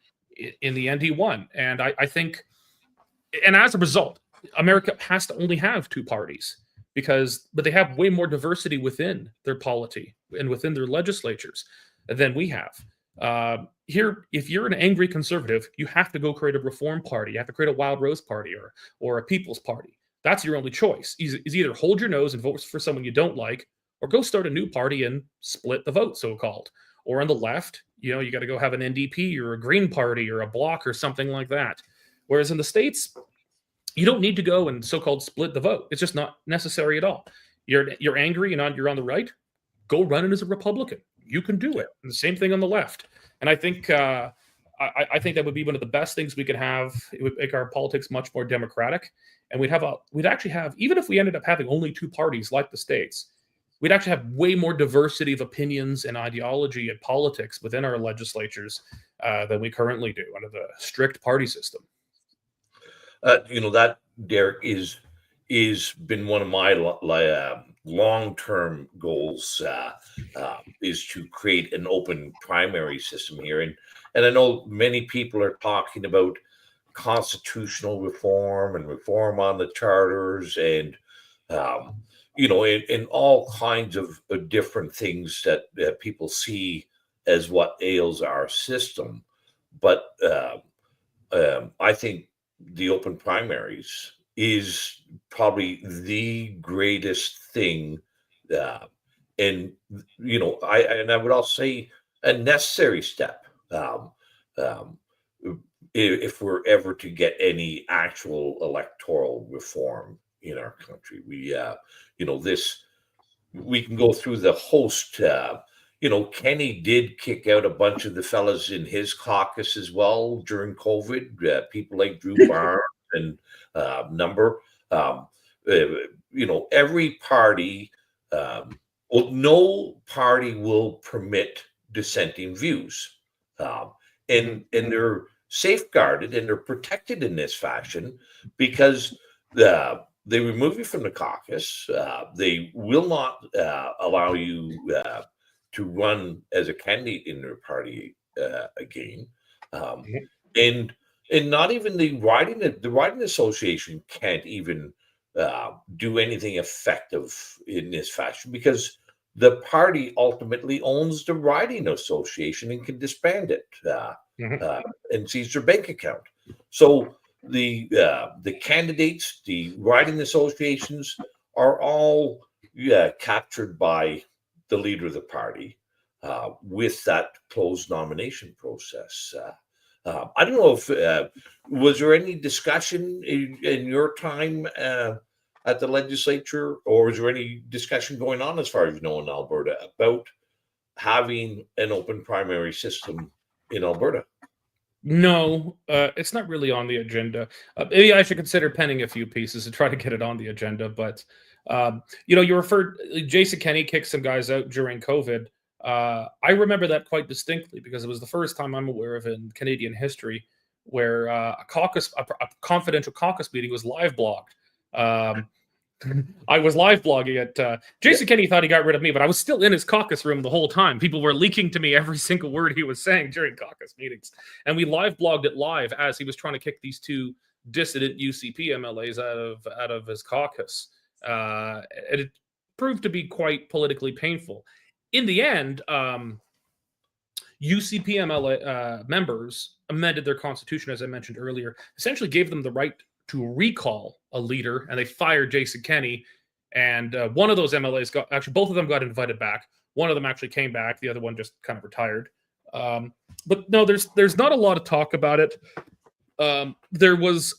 in the end, he won. And I think, and as a result, America has to only have two parties but they have way more diversity within their polity and within their legislatures than we have. Here, if you're an angry conservative, you have to go create a reform party. You have to create a Wild Rose party or a People's Party. That's your only choice. Is either hold your nose and vote for someone you don't like, or go start a new party and split the vote, so-called. Or on the left, you got to go have an NDP or a Green Party or a Bloc or something like that. Whereas in the States, you don't need to go and so-called split the vote. It's just not necessary at all. You're angry and you're on the right, go run it as a Republican. You can do it. And the same thing on the left. And I think I think that would be one of the best things we could have. It would make our politics much more democratic. And we'd actually have, even if we ended up having only two parties like the States, we'd actually have way more diversity of opinions and ideology and politics within our legislatures than we currently do under the strict party system. That, Derek, is been one of my long-term goals is to create an open primary system here. And I know many people are talking about constitutional reform and reform on the charters and, and all kinds of different things that people see as what ails our system. But I think the open primaries is probably the greatest thing, and I would also say a necessary step, if we're ever to get any actual electoral reform in our country. We can go through the host. Kenny did kick out a bunch of the fellas in his caucus as well during COVID. People like Drew Barnes and Number. Every party, no party will permit dissenting views, and they're safeguarded and they're protected in this fashion because they remove you from the caucus. They will not allow you to run as a candidate in their party again, and not even the riding association can't even do anything effective in this fashion because the party ultimately owns the riding association and can disband it and seize their bank account. So the candidates, the riding associations, are all captured by the leader of the party with that closed nomination process. I don't know if was there any discussion in your time at the legislature, or is there any discussion going on, as far as you know, in Alberta about having an open primary system in Alberta? No, it's not really on the agenda. Maybe I should consider penning a few pieces to try to get it on the agenda. But you referred Jason Kenney kicked some guys out during COVID. I remember that quite distinctly because it was the first time I'm aware of in Canadian history where a confidential caucus meeting was live blogged. I was live blogging at Jason Kenney thought he got rid of me, but I was still in his caucus room the whole time. People were leaking to me every single word he was saying during caucus meetings. And we live blogged it live as he was trying to kick these two dissident UCP MLAs out of his caucus. And it proved to be quite politically painful. In the end, UCP MLA members amended their constitution, as I mentioned earlier, essentially gave them the right to recall a leader, and they fired Jason Kenney. And one of those MLAs both of them got invited back. One of them actually came back. The other one just kind of retired. But no, there's not a lot of talk about it. There was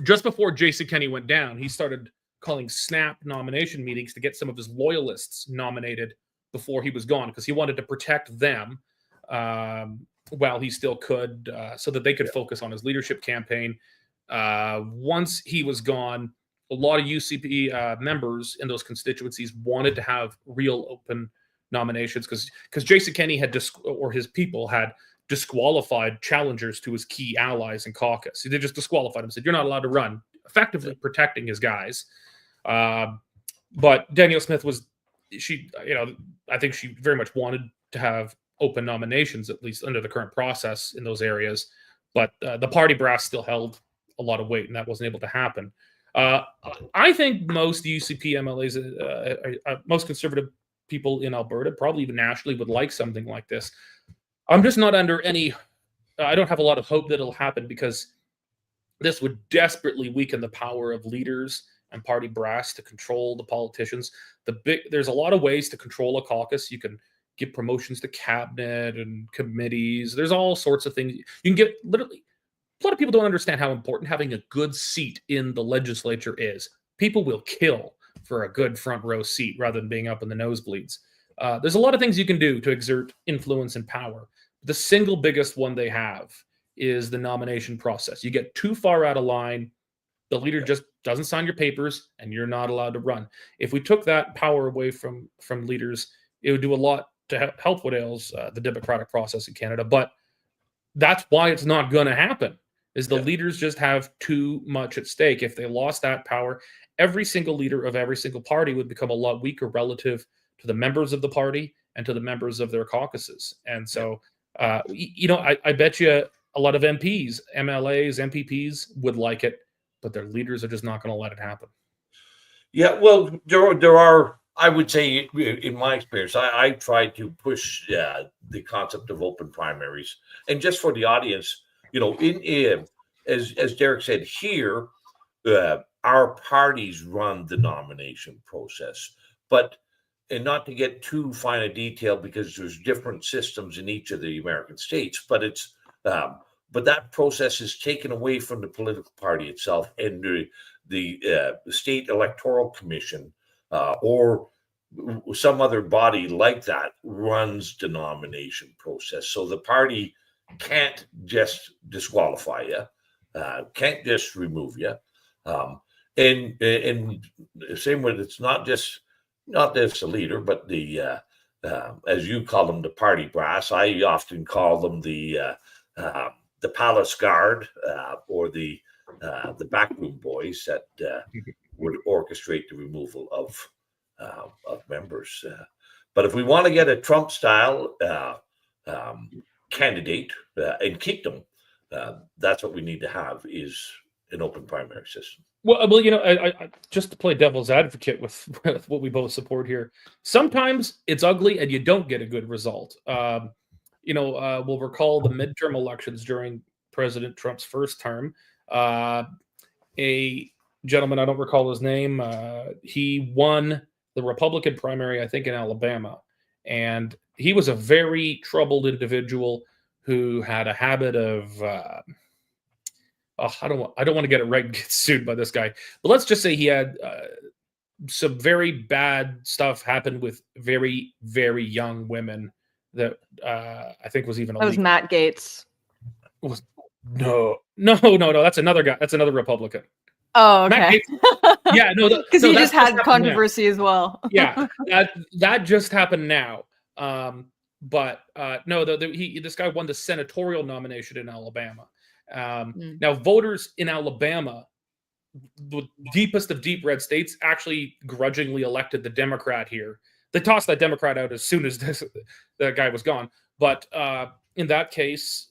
just before Jason Kenney went down, he started calling snap nomination meetings to get some of his loyalists nominated before he was gone because he wanted to protect them while he still could, so that they could focus on his leadership campaign. Once he was gone, a lot of UCP members in those constituencies wanted to have real open nominations because Jason Kenney or his people had disqualified challengers to his key allies in caucus. They just disqualified him, said, "You're not allowed to run," effectively protecting his guys. But Danielle Smith I think she very much wanted to have open nominations, at least under the current process in those areas. But the party brass still held a lot of weight, and that wasn't able to happen. I think most UCP MLAs, most conservative people in Alberta, probably even nationally, would like something like this. I'm just not under any... I don't have a lot of hope that it'll happen because this would desperately weaken the power of leaders and party brass to control the politicians. There's a lot of ways to control a caucus. You can give promotions to cabinet and committees. There's all sorts of things. You can get literally... A lot of people don't understand how important having a good seat in the legislature is. People will kill for a good front row seat rather than being up in the nosebleeds. There's a lot of things you can do to exert influence and power. The single biggest one they have is the nomination process. You get too far out of line, the leader just doesn't sign your papers, and you're not allowed to run. If we took that power away from leaders, it would do a lot to help what ails the democratic process in Canada. But that's why it's not going to happen. is the leaders just have too much at stake. If they lost that power, every single leader of every single party would become a lot weaker relative to the members of the party and to the members of their caucuses. And so, I bet you a lot of MPs, MLAs, MPPs would like it, but their leaders are just not going to let it happen. Yeah, well, there are, I would say, in my experience, I try to push the concept of open primaries. And just for the audience, as Derek said here, our parties run the nomination process. And not to get too fine a detail, because there's different systems in each of the American states, but that process is taken away from the political party itself, and the state electoral commission or some other body like that runs the nomination process. So the party can't just disqualify you, can't just remove you, and same with, it's not just the leader, but the as you call them, the party brass. I often call them the palace guard, or the backroom boys that would orchestrate the removal of members. But if we want to get a Trump style candidate and keep them, that's what we need to have, is an open primary system. Well, I just to play devil's advocate with what we both support here, sometimes it's ugly and you don't get a good result. We'll recall the midterm elections during President Trump's first term. A gentleman, I don't recall his name, he won the Republican primary, I think, in Alabama. And he was a very troubled individual who had a habit of... I don't want to get it right and get sued by this guy, but let's just say he had some very bad stuff happen with very, very young women that I think was even illegal. That was Matt Gaetz. No. That's another guy. That's another Republican. Oh, okay. Yeah, no, because he just had controversy as well. Yeah, that just happened now. This guy won the senatorial nomination in Alabama. Now, voters in Alabama, the deepest of deep red states, actually grudgingly elected the Democrat here. They tossed that Democrat out as soon as that guy was gone. But in that case,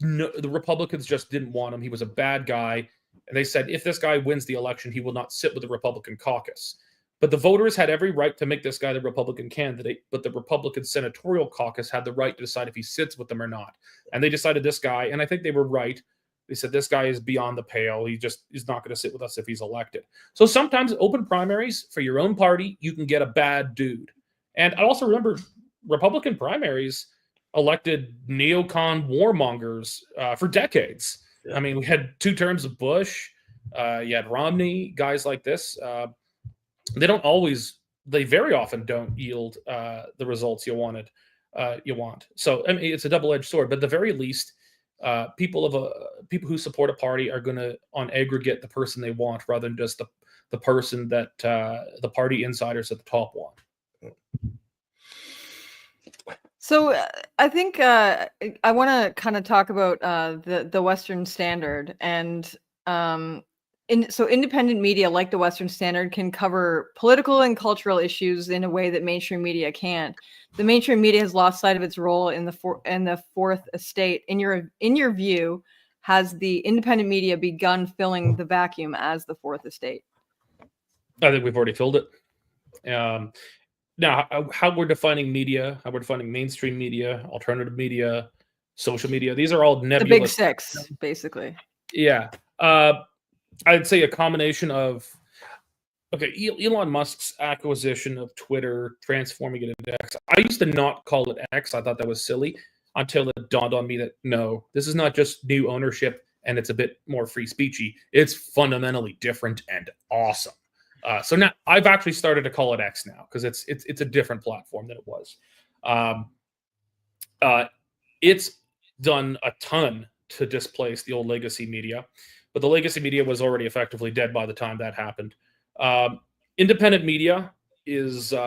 the Republicans just didn't want him. He was a bad guy. And they said, if this guy wins the election, he will not sit with the Republican caucus. But the voters had every right to make this guy the Republican candidate, but the Republican senatorial caucus had the right to decide if he sits with them or not. And they decided this guy, and I think they were right. They said, this guy is beyond the pale. He just is not going to sit with us if he's elected. So sometimes open primaries for your own party, you can get a bad dude. And I also remember Republican primaries elected neocon warmongers for decades. Yeah. I mean, we had 2 terms of Bush. You had Romney, guys like this. They very often don't yield the results you want. So, I mean, it's a double-edged sword, but at the very least, people who support a party are going to, on aggregate, the person they want, rather than just the person that the party insiders at the top want. So I think I want to kind of talk about the Western Standard, and so independent media like the Western Standard can cover political and cultural issues in a way that mainstream media can't. The mainstream media has lost sight of its role in the fourth estate. In your view, has the independent media begun filling the vacuum as the fourth estate? I think we've already filled it. Now, how we're defining media, how we're defining mainstream media, alternative media, social media, these are all nebulous. The big 6, basically. Yeah. I'd say a combination of, Elon Musk's acquisition of Twitter, transforming it into X. I used to not call it X. I thought that was silly until it dawned on me that, no, this is not just new ownership and it's a bit more free speechy. It's fundamentally different and awesome. So now I've actually started to call it X now, because it's a different platform than it was. It's done a ton to displace the old legacy media, but the legacy media was already effectively dead by the time that happened. Independent media is, we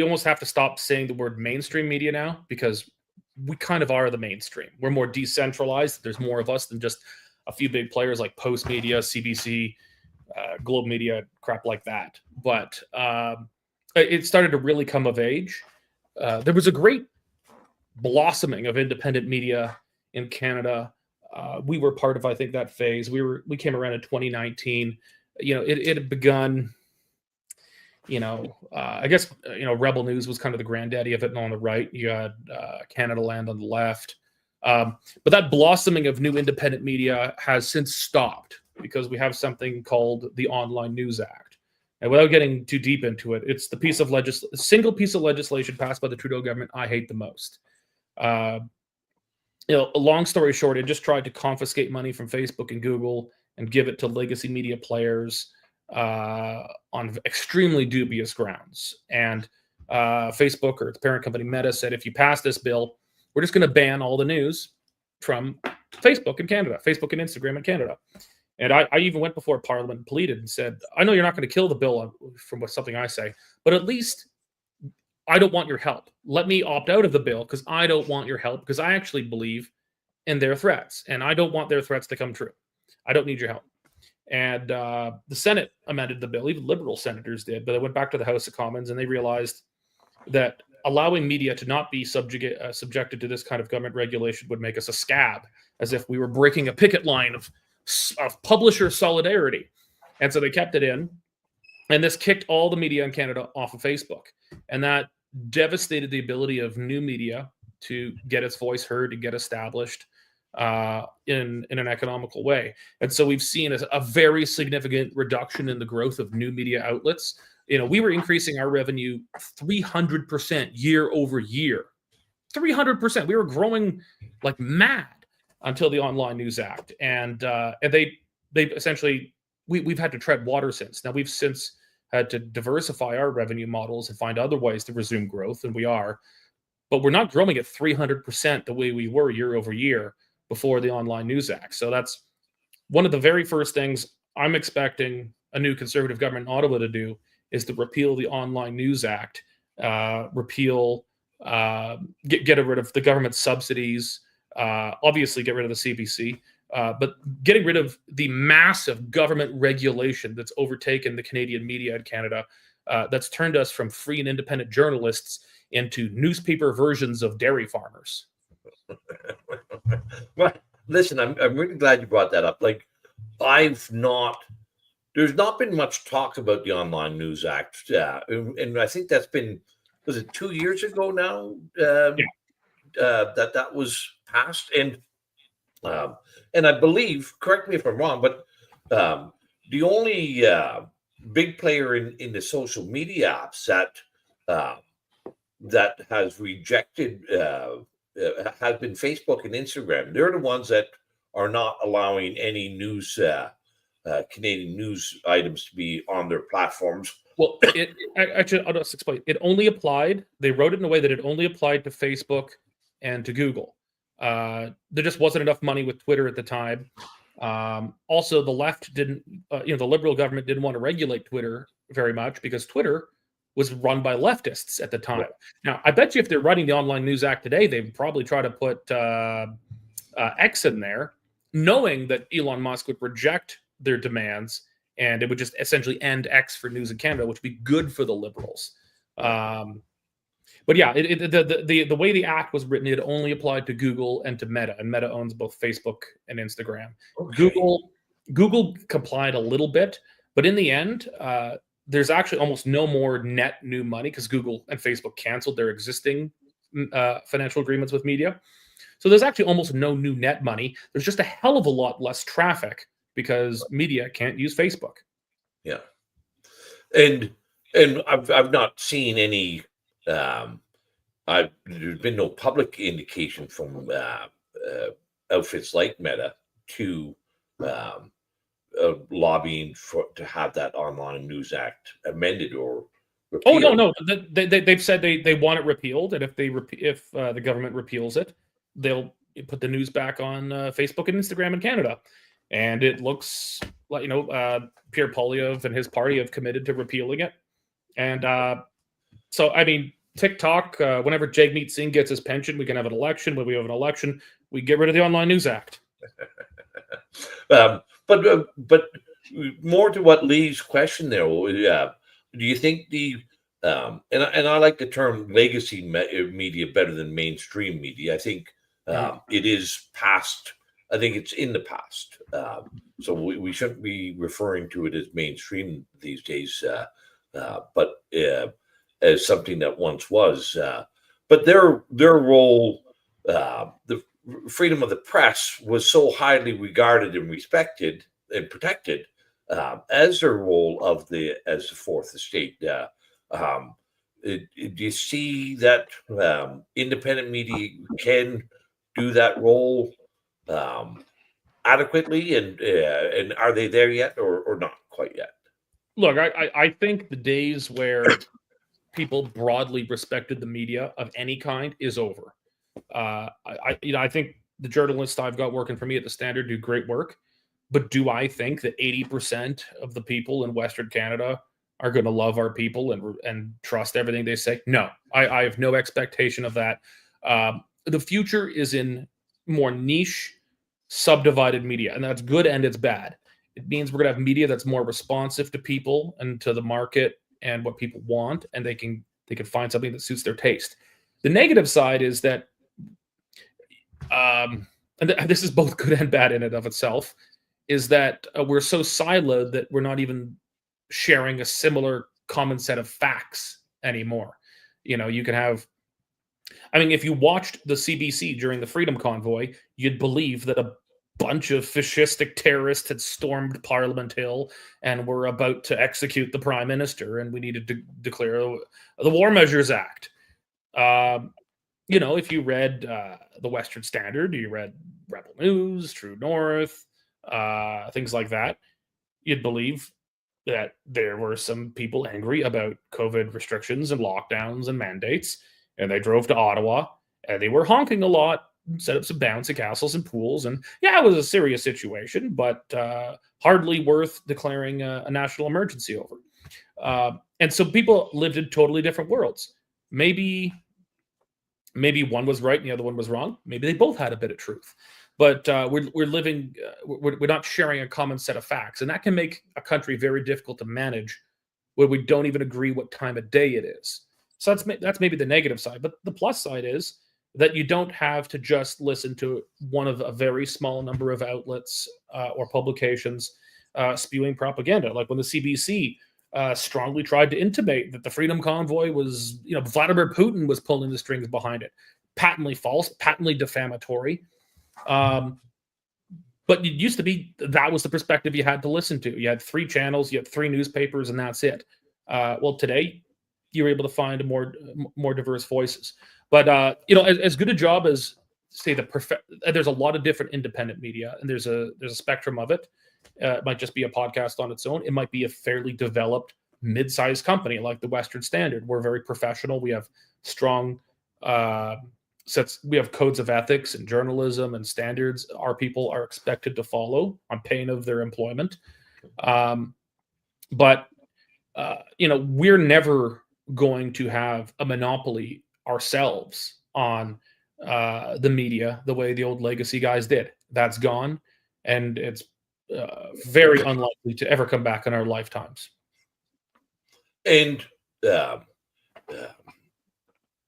almost have to stop saying the word mainstream media now, because we kind of are the mainstream. We're more decentralized. There's more of us than just a few big players like Post Media, CBC, Globe Media, crap like that. But it started to really come of age. There was a great blossoming of independent media in Canada. We were part of, I think, that phase. We came around in 2019. It had begun. I guess Rebel News was kind of the granddaddy of it, and on the right you had Canada Land on the left. But that blossoming of new independent media has since stopped because we have something called the Online News Act. And without getting too deep into it, it's the single piece of legislation passed by the Trudeau government I hate the most. A long story short, it just tried to confiscate money from Facebook and Google and give it to legacy media players on extremely dubious grounds. And Facebook or its parent company Meta said, if you pass this bill, we're just going to ban all the news from Facebook in Canada, Facebook and Instagram in Canada. And I even went before Parliament and pleaded and said, I know you're not going to kill the bill from something I say, but at least I don't want your help. Let me opt out of the bill because I don't want your help, because I actually believe in their threats and I don't want their threats to come true. I don't need your help. And the Senate amended the bill. Even Liberal senators did, but they went back to the House of Commons and they realized that allowing media to not be subjected to this kind of government regulation would make us a scab, as if we were breaking a picket line of publisher solidarity. And so they kept it in, and this kicked all the media in Canada off of Facebook. And that devastated the ability of new media to get its voice heard and get established in an economical way. And so we've seen a very significant reduction in the growth of new media outlets. We were increasing our revenue 300% year over year. 300%. We were growing like mad until the Online News Act. And they essentially, we've had to tread water since. Now we've since had to diversify our revenue models and find other ways to resume growth, and we are. But we're not growing at 300% the way we were year over year before the Online News Act. So that's one of the very first things I'm expecting a new Conservative government in Ottawa to do, is to repeal the Online News Act, get rid of the government subsidies, obviously get rid of the CBC, but getting rid of the massive government regulation that's overtaken the Canadian media in Canada, that's turned us from free and independent journalists into newspaper versions of dairy farmers. Well, listen, I'm really glad you brought that up. Like, there's not been much talk about the Online News Act, and I think that's been, was it 2 years ago now? That was passed, and I believe, correct me if I'm wrong, but the only big player in the social media apps that has rejected has been Facebook and Instagram. They're the ones that are not allowing any news, Canadian news items to be on their platforms. Well, actually, I'll just explain. It only applied, they wrote it in a way that it only applied to Facebook and to Google. There just wasn't enough money with Twitter at the time. Also, the left didn't, the Liberal government didn't want to regulate Twitter very much because Twitter was run by leftists at the time. Right. Now, I bet you if they're writing the Online News Act today, they'd probably try to put X in there, knowing that Elon Musk would reject their demands and it would just essentially end X for News in Canada, which would be good for the Liberals. But yeah, the way the act was written, it only applied to Google and to Meta, and Meta owns both Facebook and Instagram. Okay. Google complied a little bit, but in the end, there's actually almost no more net new money because Google and Facebook canceled their existing financial agreements with media. So there's actually almost no new net money. There's just a hell of a lot less traffic because media can't use Facebook. Yeah, and I've not seen any. There's been no public indication from outfits like Meta to lobbying to have that Online News Act amended or repealed. Oh no, they've said they want it repealed, and if the government repeals it, they'll put the news back on Facebook and Instagram in Canada. And it looks like Pierre Poilievre and his party have committed to repealing it, and so I mean, TikTok, whenever Jagmeet Singh gets his pension, we can have an election. When we have an election, we get rid of the Online News Act. But more to what Lee's question there, do you think the and I like the term legacy media better than mainstream media. I think it is past. I think it's in the past. So we shouldn't be referring to it as mainstream these days, but as something that once was. But their role, the freedom of the press, was so highly regarded and respected and protected as their role as the fourth estate. Do you see that independent media can do that role adequately, and are they there yet, or not quite yet? Look, I think the days where people broadly respected the media of any kind is over. I think the journalists I've got working for me at the Standard do great work, but do I think that 80% of the people in Western Canada are going to love our people and trust everything they say? No, I have no expectation of that. The future is in more niche, subdivided media, and that's good and it's bad. It means we're going to have media that's more responsive to people and to the market and what people want, and they can find something that suits their taste. The negative side is that, and this is both good and bad in and of itself, is that we're so siloed that we're not even sharing a similar common set of facts anymore. You can have, if you watched the CBC during the Freedom Convoy, you'd believe that a bunch of fascistic terrorists had stormed Parliament Hill and were about to execute the Prime Minister, and we needed to declare the War Measures Act. If you read the Western Standard, you read Rebel News, True North, things like that, you'd believe that there were some people angry about COVID restrictions and lockdowns and mandates, and they drove to Ottawa, and they were honking a lot, set up some bouncy castles and pools, and it was a serious situation, but hardly worth declaring a national emergency over. And so people lived in totally different worlds. Maybe one was right and the other one was wrong. Maybe they both had a bit of truth. But we're not sharing a common set of facts, and that can make a country very difficult to manage when we don't even agree what time of day it is. So that's maybe the negative side. But the plus side is that you don't have to just listen to one of a very small number of outlets or publications spewing propaganda. Like when the CBC strongly tried to intimate that the Freedom Convoy was, Vladimir Putin was pulling the strings behind it. Patently false, patently defamatory. But it used to be that was the perspective you had to listen to. You had 3 channels, you had 3 newspapers, and that's it. Well, today you're able to find more diverse voices. But as good a job as say there's a lot of different independent media, and there's a spectrum of it. It might just be a podcast on its own. It might be a fairly developed mid-sized company like the Western Standard. We're very professional. We have strong sets. We have codes of ethics and journalism and standards our people are expected to follow on pain of their employment. But we're never going to have a monopoly ourselves on the media the way the old legacy guys did. That's gone, and it's very unlikely to ever come back in our lifetimes. And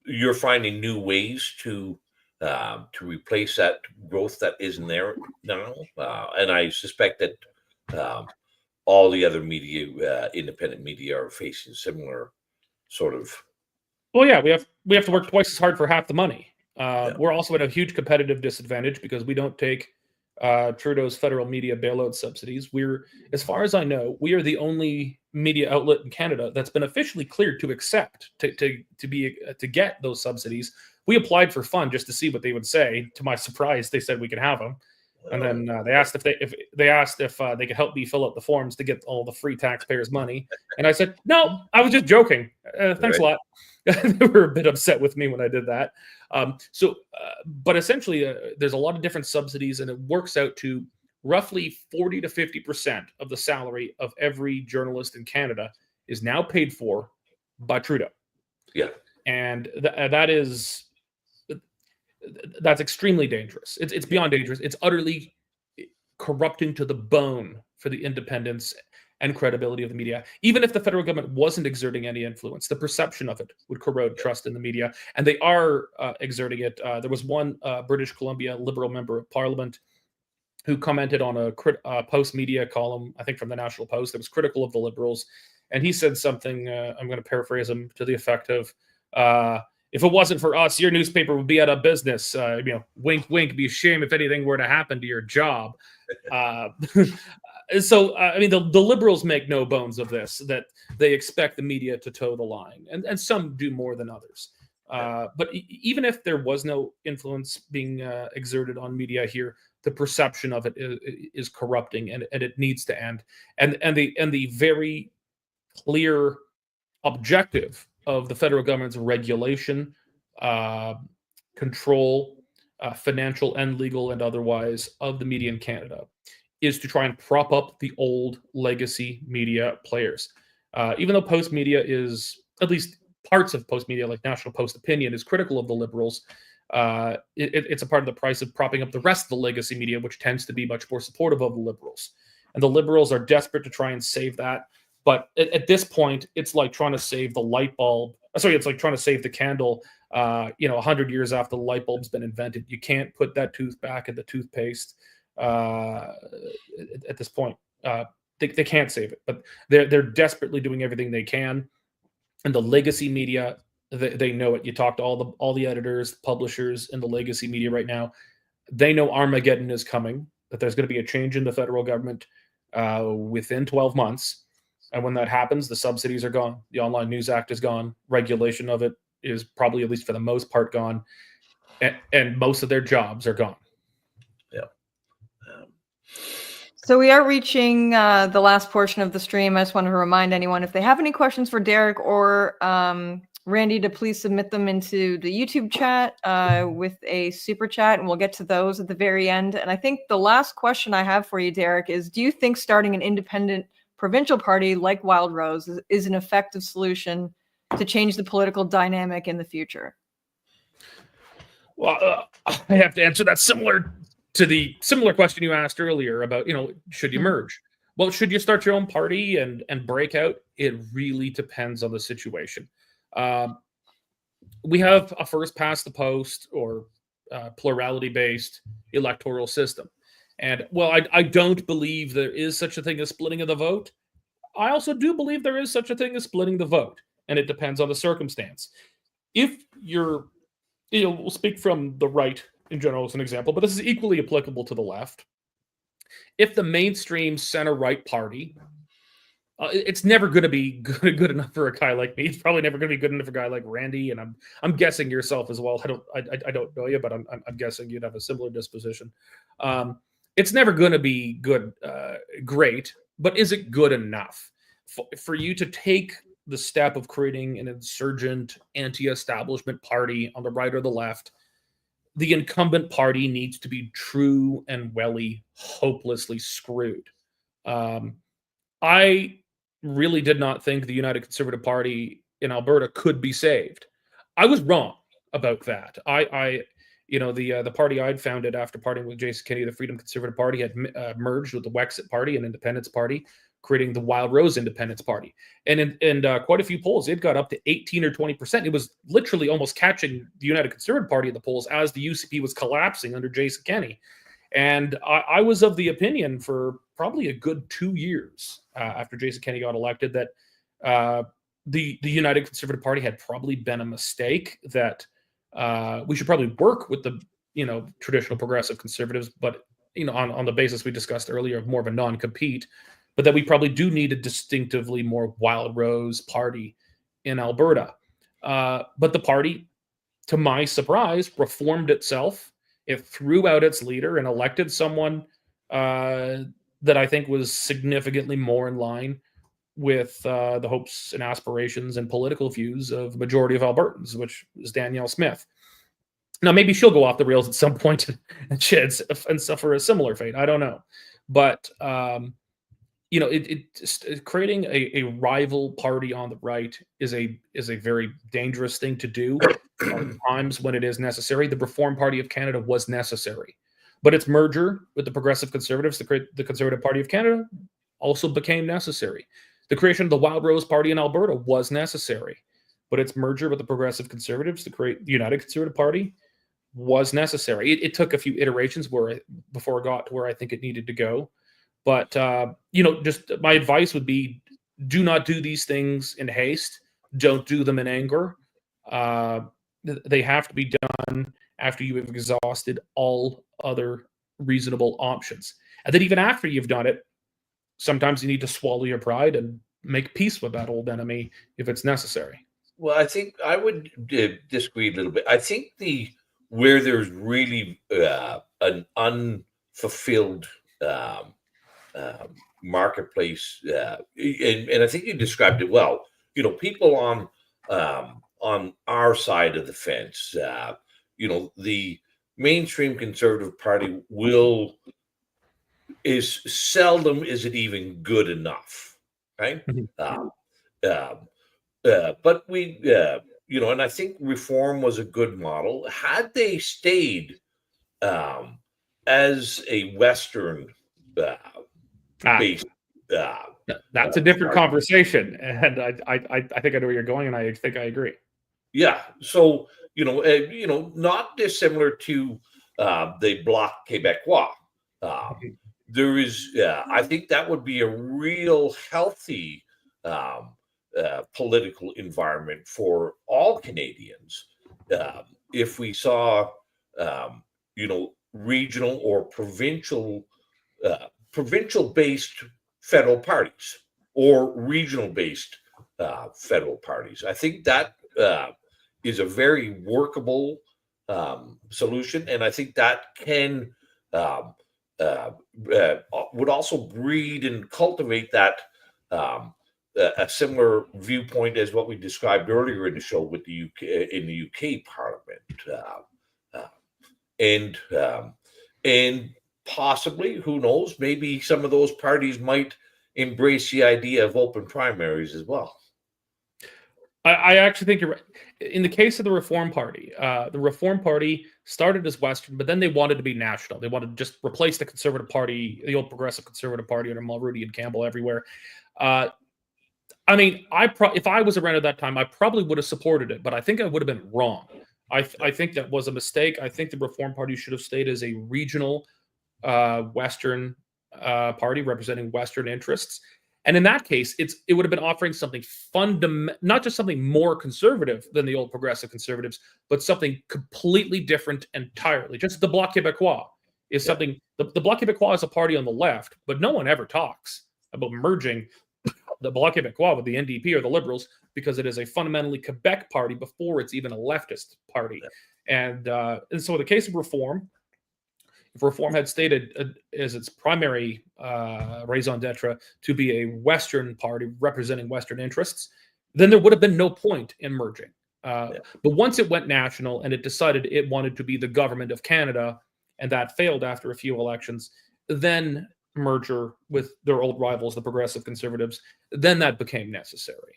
you're finding new ways to replace that growth that isn't there now, and I suspect that all the other media, independent media, are facing similar sort of. Well, yeah, we have to work twice as hard for half the money. We're also at a huge competitive disadvantage because we don't take Trudeau's federal media bailout subsidies. As far as I know, we are the only media outlet in Canada that's been officially cleared to accept to get those subsidies. We applied for fun just to see what they would say. To my surprise, they said we could have them, and then they asked if they could help me fill out the forms to get all the free taxpayers' money. And I said, no, I was just joking. Thanks a lot. They were a bit upset with me when I did that. But essentially, there's a lot of different subsidies, and it works out to roughly 40 to 50% of the salary of every journalist in Canada is now paid for by Trudeau. Yeah. and that's extremely dangerous. It's beyond dangerous. It's utterly corrupting to the bone for the independence and credibility of the media. Even if the federal government wasn't exerting any influence, the perception of it would corrode trust in the media, and they are exerting it. There was one British Columbia Liberal member of Parliament who commented on a Post media column, I think from the National Post, that was critical of the Liberals, and he said something, I'm going to paraphrase him, to the effect of, if it wasn't for us, your newspaper would be out of business. Wink, wink, be ashamed if anything were to happen to your job. So, the Liberals make no bones of this, that they expect the media to toe the line, and some do more than others. But even if there was no influence being exerted on media here, the perception of it is corrupting, and it needs to end. And the very clear objective of the federal government's regulation, control, financial and legal and otherwise, of the media in Canada is to try and prop up the old legacy media players. Even though Post media is, at least parts of Post media, like National Post Opinion, is critical of the Liberals, it's a part of the price of propping up the rest of the legacy media, which tends to be much more supportive of the Liberals. And the Liberals are desperate to try and save that. But at this point, it's like trying to save the light bulb. Sorry, it's like trying to save the candle, 100 years after the light bulb's been invented. You can't put that tooth back in the toothpaste at this point. They can't save it, but they're desperately doing everything they can. And the legacy media, they know it. You talk to all the editors, publishers in the legacy media right now. They know Armageddon is coming, that there's going to be a change in the federal government within 12 months. And when that happens, the subsidies are gone. The Online News Act is gone. Regulation of it is probably, at least for the most part, gone. And most of their jobs are gone. Yeah. So we are reaching the last portion of the stream. I just want to remind anyone, if they have any questions for Derek or Randy, to please submit them into the YouTube chat with a super chat, and we'll get to those at the very end. And I think the last question I have for you, Derek, is, do you think starting an independent provincial party like Wild Rose is an effective solution to change the political dynamic in the future? Well, I have to answer that similar to the similar question you asked earlier about, should you merge? Well, should you start your own party and break out? It really depends on the situation. We have a first past the post or plurality-based electoral system. And well, I don't believe there is such a thing as splitting of the vote. I also do believe there is such a thing as splitting the vote, and it depends on the circumstance. If you're, we'll speak from the right in general as an example, but this is equally applicable to the left. If the mainstream center-right party, it's never going to be good enough for a guy like me. It's probably never going to be good enough for a guy like Randy, and I'm guessing yourself as well. I don't know you, but I'm guessing you'd have a similar disposition. It's never going to be good, great, but is it good enough for you to take the step of creating an insurgent, anti-establishment party on the right or the left? The incumbent party needs to be true and welly hopelessly screwed. I really did not think the United Conservative Party in Alberta could be saved. I was wrong about that. The party I'd founded after partying with Jason Kenney, the Freedom Conservative Party, had merged with the Wexit Party, an independence party, creating the Wild Rose Independence Party. And in quite a few polls, it got up to 18 or 20%. It was literally almost catching the United Conservative Party in the polls as the UCP was collapsing under Jason Kenney. And I was of the opinion for probably a good 2 years after Jason Kenney got elected that the United Conservative Party had probably been a mistake, that we should probably work with the traditional progressive conservatives, but on the basis we discussed earlier of more of a non-compete, but that we probably do need a distinctively more Wild Rose party in Alberta. But the party, to my surprise, reformed itself. It threw out its leader and elected someone that I think was significantly more in line with the hopes and aspirations and political views of the majority of Albertans, which is Danielle Smith. Now, maybe she'll go off the rails at some point and suffer a similar fate. I don't know. But creating a rival party on the right is a very dangerous thing to do. At times when it is necessary, the Reform Party of Canada was necessary, but its merger with the Progressive Conservatives, the Conservative Party of Canada, also became necessary. The creation of the Wild Rose Party in Alberta was necessary, but its merger with the Progressive Conservatives to create the United Conservative Party was necessary. It took a few iterations before it got to where I think it needed to go. But, just my advice would be, do not do these things in haste. Don't do them in anger. They have to be done after you have exhausted all other reasonable options. And then even after you've done it, sometimes you need to swallow your pride and make peace with that old enemy if it's necessary. Well, I think I would disagree a little bit. I think where there's really an unfulfilled marketplace, and I think you described it well. People on our side of the fence, the mainstream Conservative Party is seldom is it even good enough, right? But we, and I think Reform was a good model. Had they stayed as a Western based, that's a different conversation, and I think I know where you're going, and I think I agree. Yeah. So not dissimilar to the Bloc Québécois. There is, I think that would be a real healthy political environment for all Canadians if we saw, regional or provincial-based federal parties or regional-based federal parties. I think that is a very workable solution, and I think that can would also breed and cultivate that a similar viewpoint as what we described earlier in the show with the UK in the UK Parliament, and possibly, who knows, maybe some of those parties might embrace the idea of open primaries as well. I actually think you're right. In the case of the Reform Party started as Western, but then they wanted to be national. They wanted to just replace the Conservative Party, the old Progressive Conservative Party under Mulroney and Campbell everywhere. If I was around at that time, I probably would have supported it, but I think I would have been wrong. I think that was a mistake. I think the Reform Party should have stayed as a regional Western party representing Western interests. And in that case, it would have been offering something not just something more conservative than the old Progressive Conservatives, but something completely different entirely. Just the Bloc Québécois is something. The Bloc Québécois is a party on the left, but no one ever talks about merging the Bloc Québécois with the NDP or the Liberals, because it is a fundamentally Quebec party before it's even a leftist party. And so in the case of Reform, if Reform had stated as its primary raison d'etre to be a Western party representing Western interests, then there would have been no point in merging. But once it went national and it decided it wanted to be the government of Canada, and that failed after a few elections, then merger with their old rivals, the Progressive Conservatives, then that became necessary.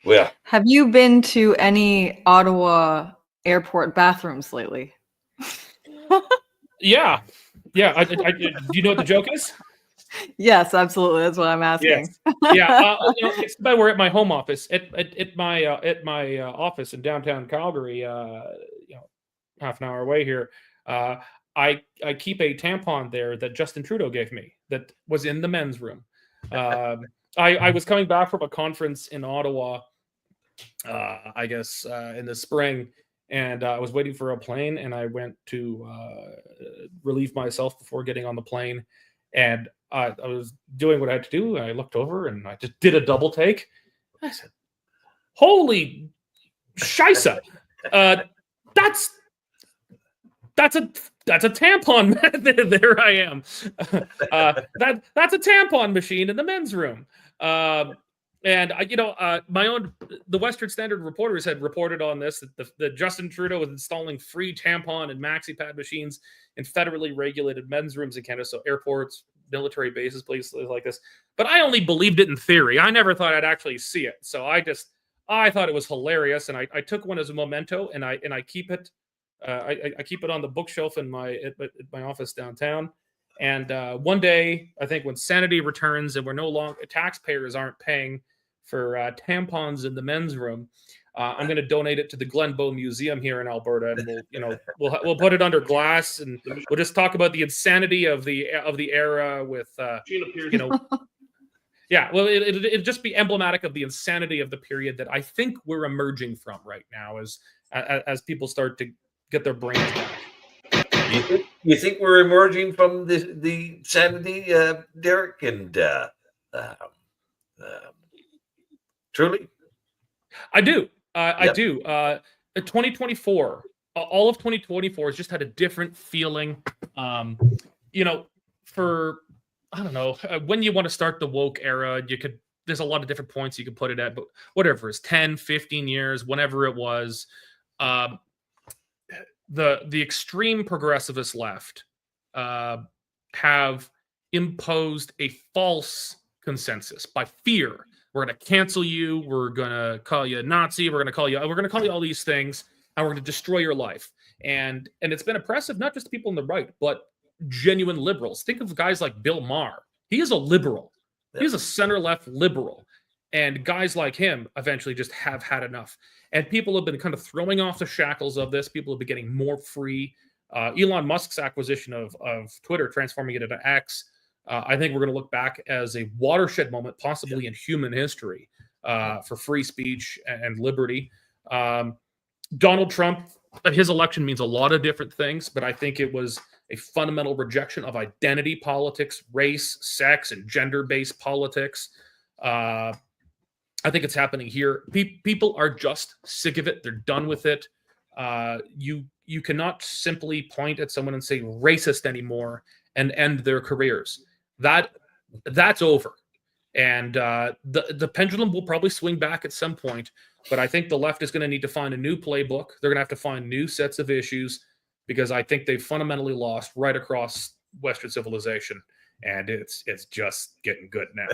Well, have you been to any Ottawa airport bathrooms lately? Yeah. Do you know what the joke is? Yes, absolutely. That's what I'm asking. Yes. It's about we're at my home office at my office in downtown Calgary. Half an hour away here. I keep a tampon there that Justin Trudeau gave me that was in the men's room. I was coming back from a conference in Ottawa, in the spring, and I was waiting for a plane, and I went to relieve myself before getting on the plane, and I was doing what I had to do. I looked over, and I just did a double take. I said, "Holy scheisse! That's a tampon." There I am. That's a tampon machine in the men's room. And the Western Standard reporters had reported on this that Justin Trudeau was installing free tampon and maxi pad machines in federally regulated men's rooms in Canada, so airports, military bases, places like this. But I only believed it in theory. I never thought I'd actually see it. So I thought it was hilarious, and I took one as a memento, and I keep it. I keep it on the bookshelf in my office downtown. And one day, I think when sanity returns and we're no longer taxpayers aren't paying for tampons in the men's room, I'm going to donate it to the Glenbow Museum here in Alberta, and we'll put it under glass, and we'll just talk about the insanity of the era with yeah. Well, it'd just be emblematic of the insanity of the period that I think we're emerging from right now, as people start to get their brains back. You think we're emerging from the sanity, Derek, and truly? I do. I do. 2024, all of 2024 has just had a different feeling. For I don't know, when you want to start the woke era, there's a lot of different points you can put it at, but whatever, it's 10, 15 years, whenever it was. The extreme progressivist left have imposed a false consensus by fear. We're going to cancel you. We're going to call you a Nazi. We're going to call you all these things, and we're going to destroy your life. And it's been oppressive, not just to people on the right, but genuine liberals. Think of guys like Bill Maher. He is a liberal. He's a center-left liberal. And guys like him eventually just have had enough. And people have been kind of throwing off the shackles of this. People have been getting more free. Elon Musk's acquisition of Twitter, transforming it into X, I think we're going to look back as a watershed moment, possibly in human history, for free speech and liberty. Donald Trump, his election means a lot of different things, but I think it was a fundamental rejection of identity politics, race, sex, and gender-based politics. I think it's happening here. People are just sick of it. They're done with it. You cannot simply point at someone and say racist anymore and end their careers. That's over. And the pendulum will probably swing back at some point. But I think the left is going to need to find a new playbook. They're going to have to find new sets of issues, because I think they've fundamentally lost right across Western civilization. And it's just getting good now.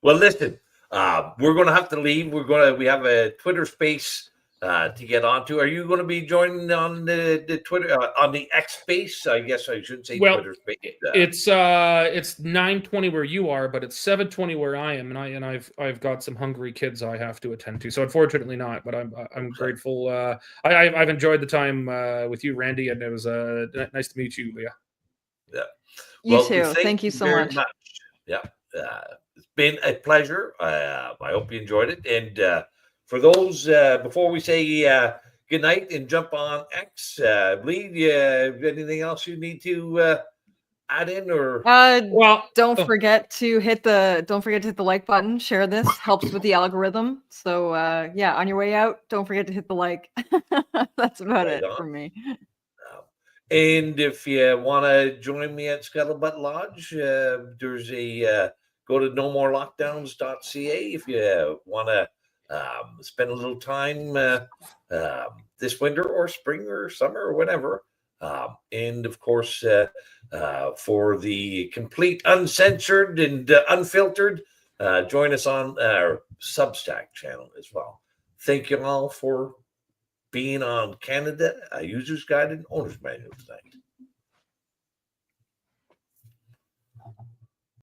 Well, listen, we're going to have to leave. We have a Twitter space to get onto. Are you going to be joining on the Twitter on the X space? I guess I shouldn't say Twitter space. It's 9:20 where you are, but it's 7:20 where I am, and I've got some hungry kids I have to attend to. So unfortunately not, but I'm grateful. I've enjoyed the time with you, Randy, and it was nice to meet you, Leah. Yeah. You too. Thank you so much. Yeah. It's been a pleasure. I hope you enjoyed it. And for those, before we say good night and jump on X, Lee, anything else you need to add in, or? Don't forget to hit the like button. Share this, helps with the algorithm. So yeah, on your way out, don't forget to hit the like. That's about it for me. And if you want to join me at Scuttlebutt Lodge, there's a go to nomorlockdowns.ca if you want to spend a little time this winter or spring or summer or whatever. And of course, for the complete uncensored and unfiltered, join us on our Substack channel as well. Thank you all for being on Canada, a User's Guide and Owner's Manual tonight.